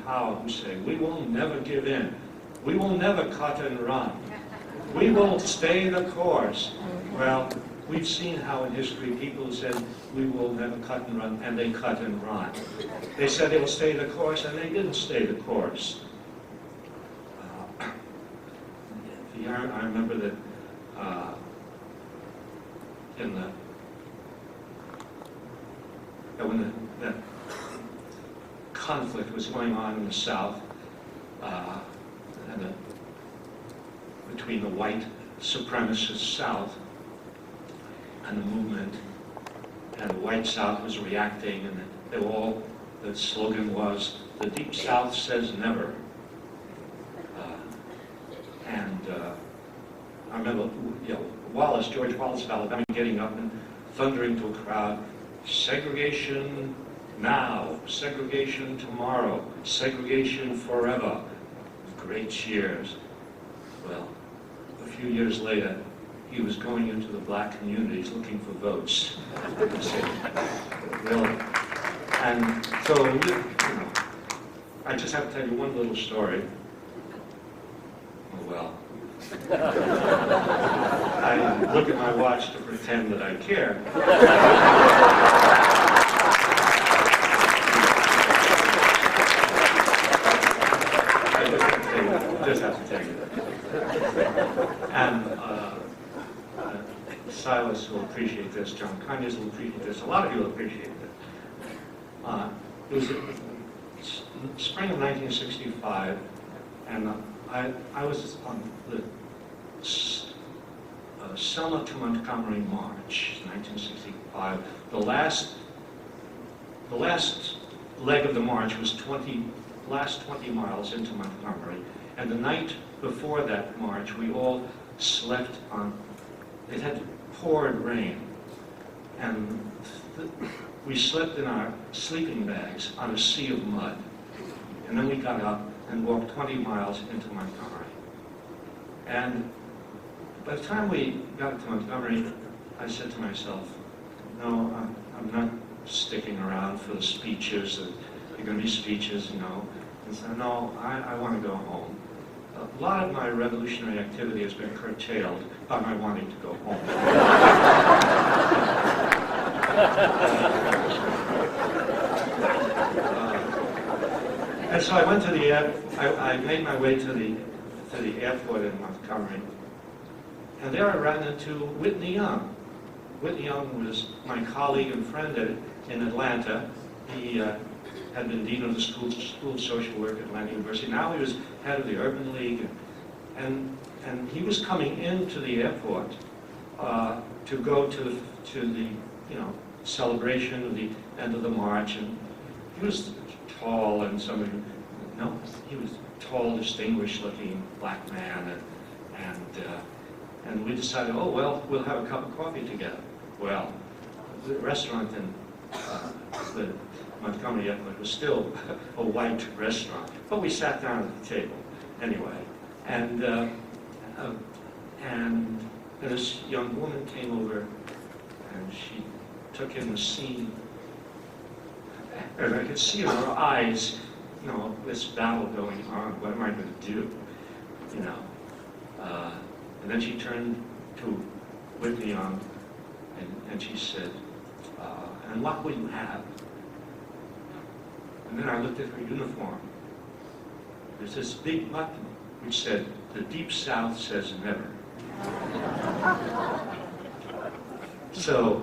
Power who say, we will never give in. We will never cut and run. We will stay the course. Well, we've seen how in history people said, we will never cut and run, and they cut and run. They said they will stay the course, and they didn't stay the course. I remember that when the conflict was going on in the South, between the white supremacist South and the movement, and the white South was reacting, and the slogan was, the Deep South says never. I remember, George Wallace of Alabama getting up and thundering to a crowd, segregation now, segregation tomorrow, segregation forever. Great cheers. Well, a few years later, he was going into the black communities looking for votes. Really. And so, I just have to tell you one little story. Oh, well. I look at my watch to pretend that I care. I just have to tell you that. And Silas will appreciate this, John Conyers will appreciate this, a lot of you will appreciate it. It was spring of 1965, and I was on the Selma to Montgomery March, 1965. The last leg of the march was last 20 miles into Montgomery, and the night before that march, we all slept on, it had poured rain, and we slept in our sleeping bags on a sea of mud. And then we got up and walked 20 miles into Montgomery. And by the time we got to Montgomery, I said to myself, no, I'm not sticking around for the speeches. There are going to be speeches, you know. And so, no, I want to go home. A lot of my revolutionary activity has been curtailed by my wanting to go home. And so I went to the I made my way to the airport in Montgomery, and there I ran into Whitney Young. Whitney Young was my colleague and friend in Atlanta. He had been dean of the school of social work at Atlanta University. Now he was head of the Urban League, and he was coming into the airport to go to the celebration of the end of the march. And he was tall, and he was tall, distinguished-looking black man, and we decided, oh well, we'll have a cup of coffee together. Well, the restaurant in the Montgomery Airport was still a white restaurant, but we sat down at the table anyway, and this young woman came over, and she took in the scene, and I could see in her eyes, this battle going on. What am I going to do? And then she turned to Whitney Young, and she said, and what will you have? And then I looked at her uniform. There's this big button which said, "The Deep South says never." So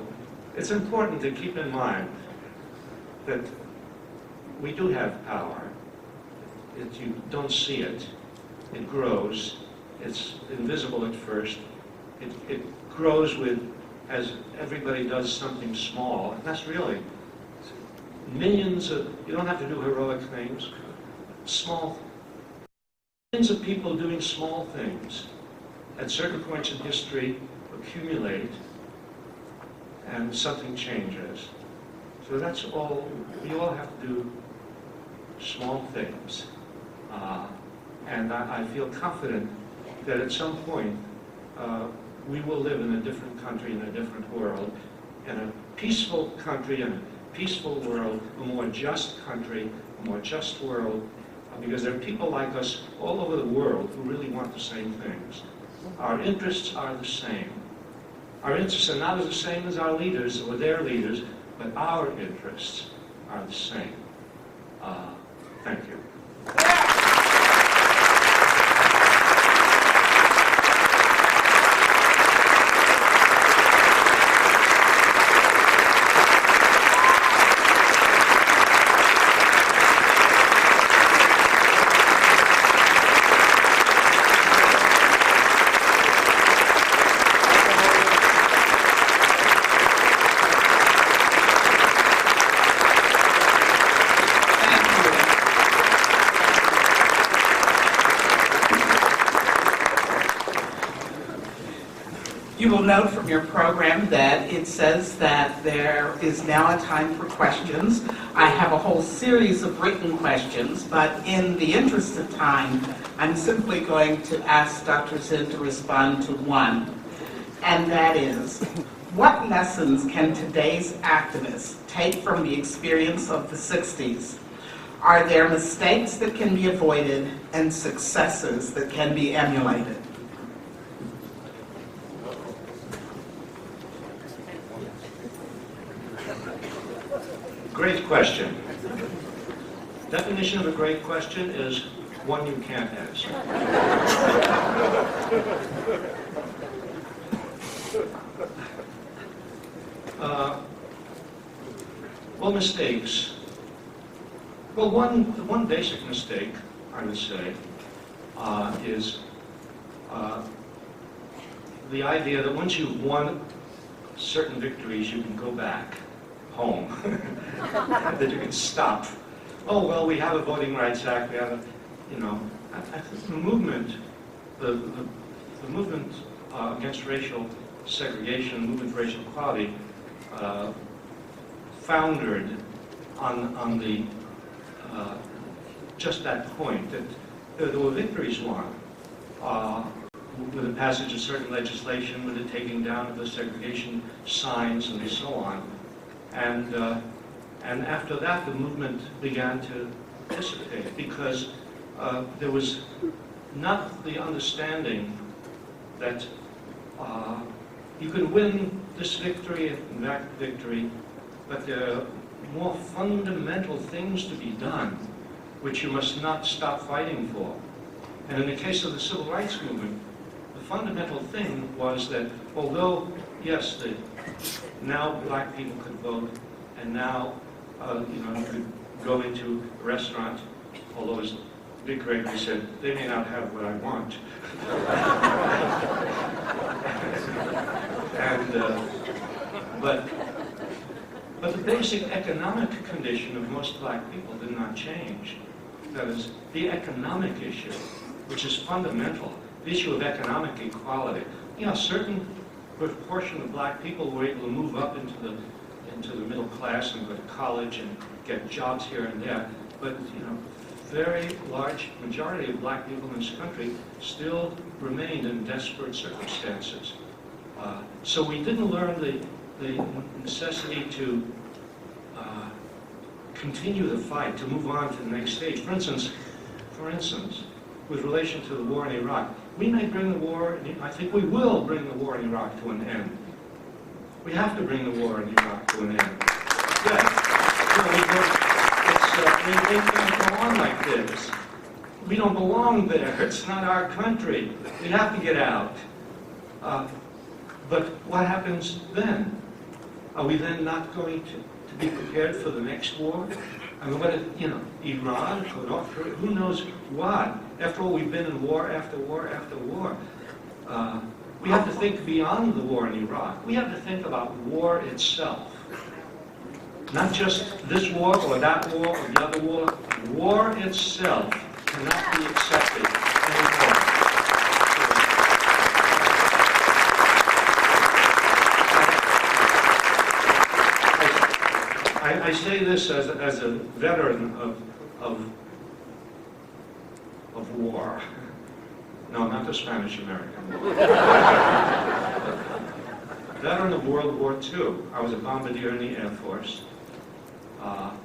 it's important to keep in mind that we do have power. You don't see it. It grows. It's invisible at first. It grows as everybody does something small, and that's really millions of, you don't have to do heroic things, millions of people doing small things at certain points in history accumulate, and something changes. So that's all, we all have to do small things. And I feel confident that at some point we will live in a different country, in a different world, in a peaceful country, in a peaceful world, a more just country, a more just world, because there are people like us all over the world who really want the same things. Our interests are the same. Our interests are not the same as our leaders or their leaders, but our interests are the same. Thank you. You will note from your program that it says that there is now a time for questions. I have a whole series of written questions, but in the interest of time, I'm simply going to ask Dr. Zinn to respond to one, and that is, what lessons can today's activists take from the experience of the 60s? Are there mistakes that can be avoided and successes that can be emulated? Great question. Definition of a great question is one you can't answer. Well, mistakes. Well, one basic mistake, I would say, is the idea that once you've won certain victories, you can go back home, that you can stop. Oh, well, we have a Voting Rights Act, we have a, you know, I think the movement, the movement against racial segregation, movement for racial equality, foundered on the just that point, that there were victories won with the passage of certain legislation, with the taking down of the segregation signs and so on. And after that, the movement began to dissipate because there was not the understanding that you can win this victory and that victory, but there are more fundamental things to be done, which you must not stop fighting for. And in the case of the Civil Rights Movement, the fundamental thing was that although, yes, now black people could vote, and now you could go into a restaurant, although as Dick Gregory said, they may not have what I want. But the basic economic condition of most black people did not change. That is, the economic issue, which is fundamental, the issue of economic equality. You know, a certain proportion of black people were able to move up into the middle class and go to college and get jobs here and there, but very large majority of black people in this country still remained in desperate circumstances. So we didn't learn the necessity to continue the fight, to move on to the next stage. For instance, with relation to the war in Iraq, we may bring the war, I think we will bring the war in Iraq to an end. We have to bring the war in Iraq to an end. Yes. We can't go on like this. We don't belong there. It's not our country. We have to get out. But what happens then? Are we then not going to be prepared for the next war? I mean, what if, Iran, North Korea, who knows what? After all, we've been in war after war after war. We have to think beyond the war in Iraq. We have to think about war itself. Not just this war or that war or the other war. War itself cannot be accepted anymore. I say this as a veteran of war. No, not the Spanish-American War. Veteran of World War II. I was a bombardier in the Air Force.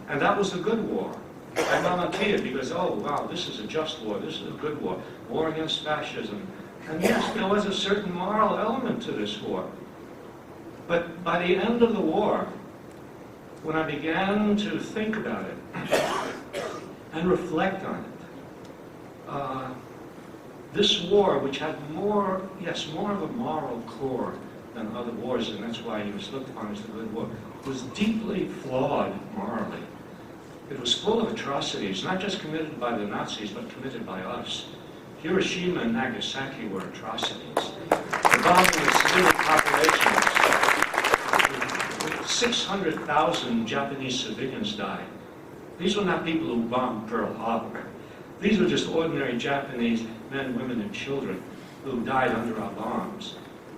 And that was a good war. I volunteered because, oh, wow, this is a just war. This is a good war. War against fascism. And yes, there was a certain moral element to this war. But by the end of the war, when I began to think about it and reflect on it, this war, which had more of a moral core than other wars, and that's why he was looked upon as a good war, was deeply flawed morally. It was full of atrocities, not just committed by the Nazis, but committed by us. Hiroshima and Nagasaki were atrocities. The bombing of civilian populations. 600,000 Japanese civilians died. These were not people who bombed Pearl Harbor. These were just ordinary Japanese men, women, and children who died under our bombs.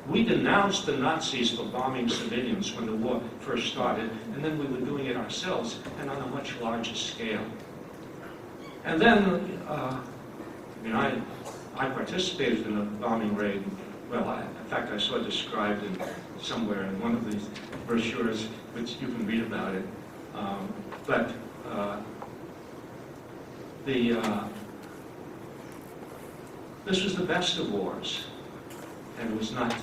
We denounced the Nazis for bombing civilians when the war first started, and then we were doing it ourselves, and on a much larger scale. And then, I participated in a bombing raid. Well, in fact, I saw it described somewhere in one of these brochures, which you can read about it. This was the best of wars, and it was not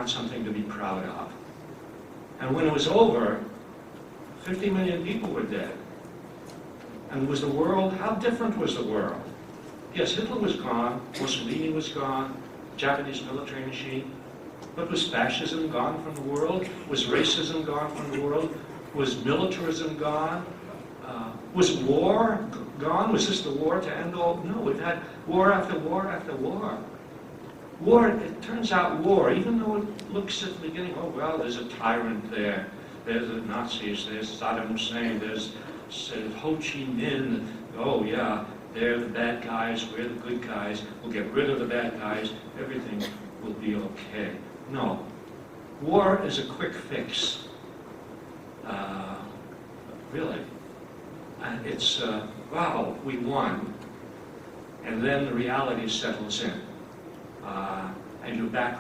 something to be proud of. And when it was over, 50 million people were dead. And was the world, how different was the world? Yes, Hitler was gone, Mussolini was gone, Japanese military machine, but was fascism gone from the world? Was racism gone from the world? Was militarism gone? Was war gone? Was this the war to end all? No, we've had war after war after war. War, it turns out war, even though it looks at the beginning, oh well, there's a tyrant there, there's the Nazis, there's Saddam Hussein, there's Ho Chi Minh, oh yeah, they're the bad guys, we're the good guys, we'll get rid of the bad guys, everything will be okay. No. War is a quick fix. Really. And it's, wow, we won. And then the reality settles in. And you're back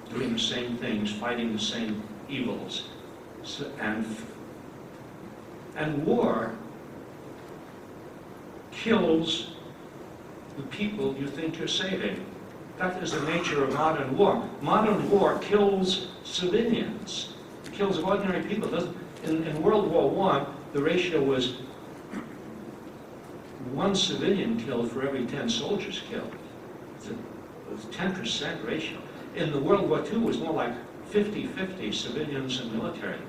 doing the same things, fighting the same evils. So, and war kills the people you think you're saving. That is the nature of modern war. Modern war kills civilians. It kills ordinary people. In World War I, the ratio was 1 civilian killed for every 10 soldiers killed. It was a 10% ratio. In the World War II, it was more like 50-50 civilians and military.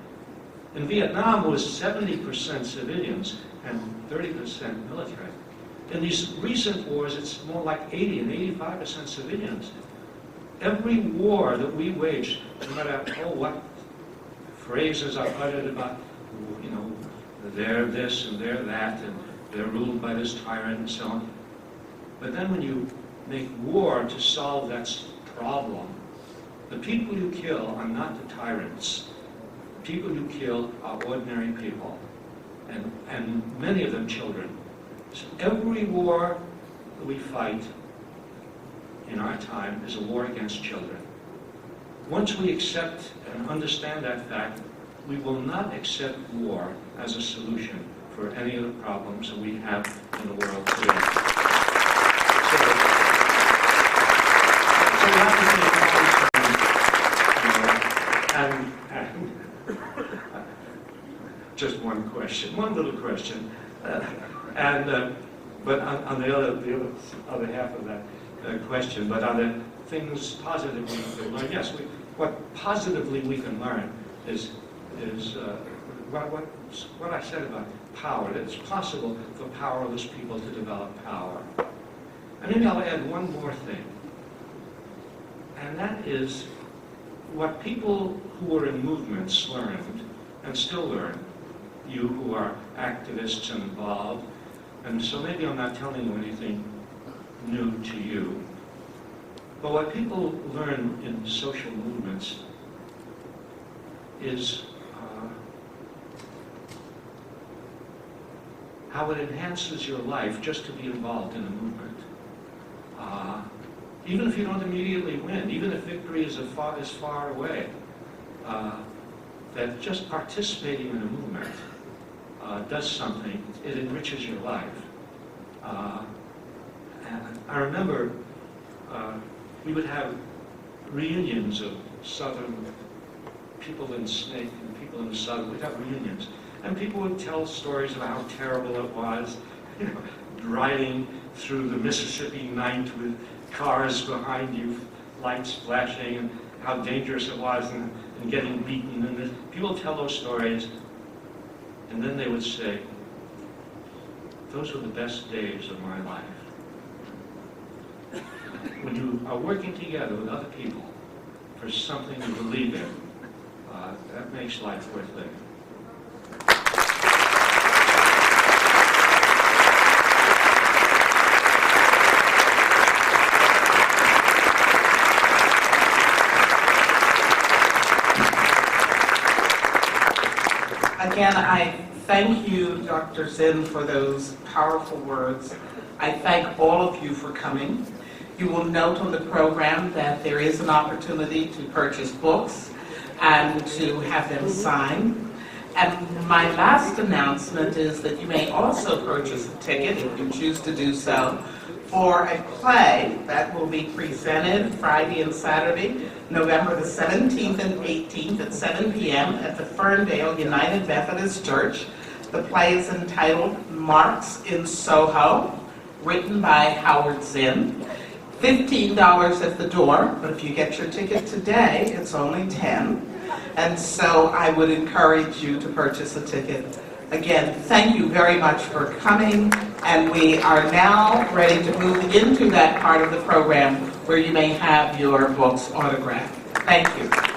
In Vietnam, it was 70% civilians and 30% military. In these recent wars, it's more like 80 and 85% civilians. Every war that we wage, no matter what phrases are uttered about, you know, they're this and they're that, and they're ruled by this tyrant and so on. But then when you make war to solve that problem, the people you kill are not the tyrants. The people you kill are ordinary people, and many of them children. So every war that we fight in our time is a war against children. Once we accept and understand that fact, we will not accept war as a solution for any of the problems that we have in the world today. So we have to think just one question, one little question, but on the other half of that question, but on the things positively we can learn. Yes, what positively we can learn is what I said about power. That it's possible for powerless people to develop power. And maybe I'll add one more thing, and that is what people who are in movements learned and still learn. You who are activists and involved, and so maybe I'm not telling you anything new to you. But what people learn in social movements is how it enhances your life just to be involved in a movement. Even if you don't immediately win, even if victory is far away, that just participating in a movement does something. It enriches your life. And I remember we would have reunions of Southern people in Snake and people in the Southern. We'd have reunions. And people would tell stories about how terrible it was, you know, riding through the Mississippi night with cars behind you, lights flashing, and how dangerous it was, and getting beaten. And people tell those stories, and then they would say, those were the best days of my life. When you are working together with other people for something you believe in, that makes life worth living. Again, I thank you, Dr. Zinn, for those powerful words. I thank all of you for coming. You will note on the program that there is an opportunity to purchase books and to have them signed. And my last announcement is that you may also purchase a ticket, if you choose to do so, for a play that will be presented Friday and Saturday, November the 17th and 18th at 7 p.m. at the Ferndale United Methodist Church. The play is entitled Marks in Soho, written by Howard Zinn. $15 at the door, but if you get your ticket today, it's only $10. And so I would encourage you to purchase a ticket Again, thank you very much for coming, and we are now ready to move into that part of the program where you may have your books autographed. Thank you.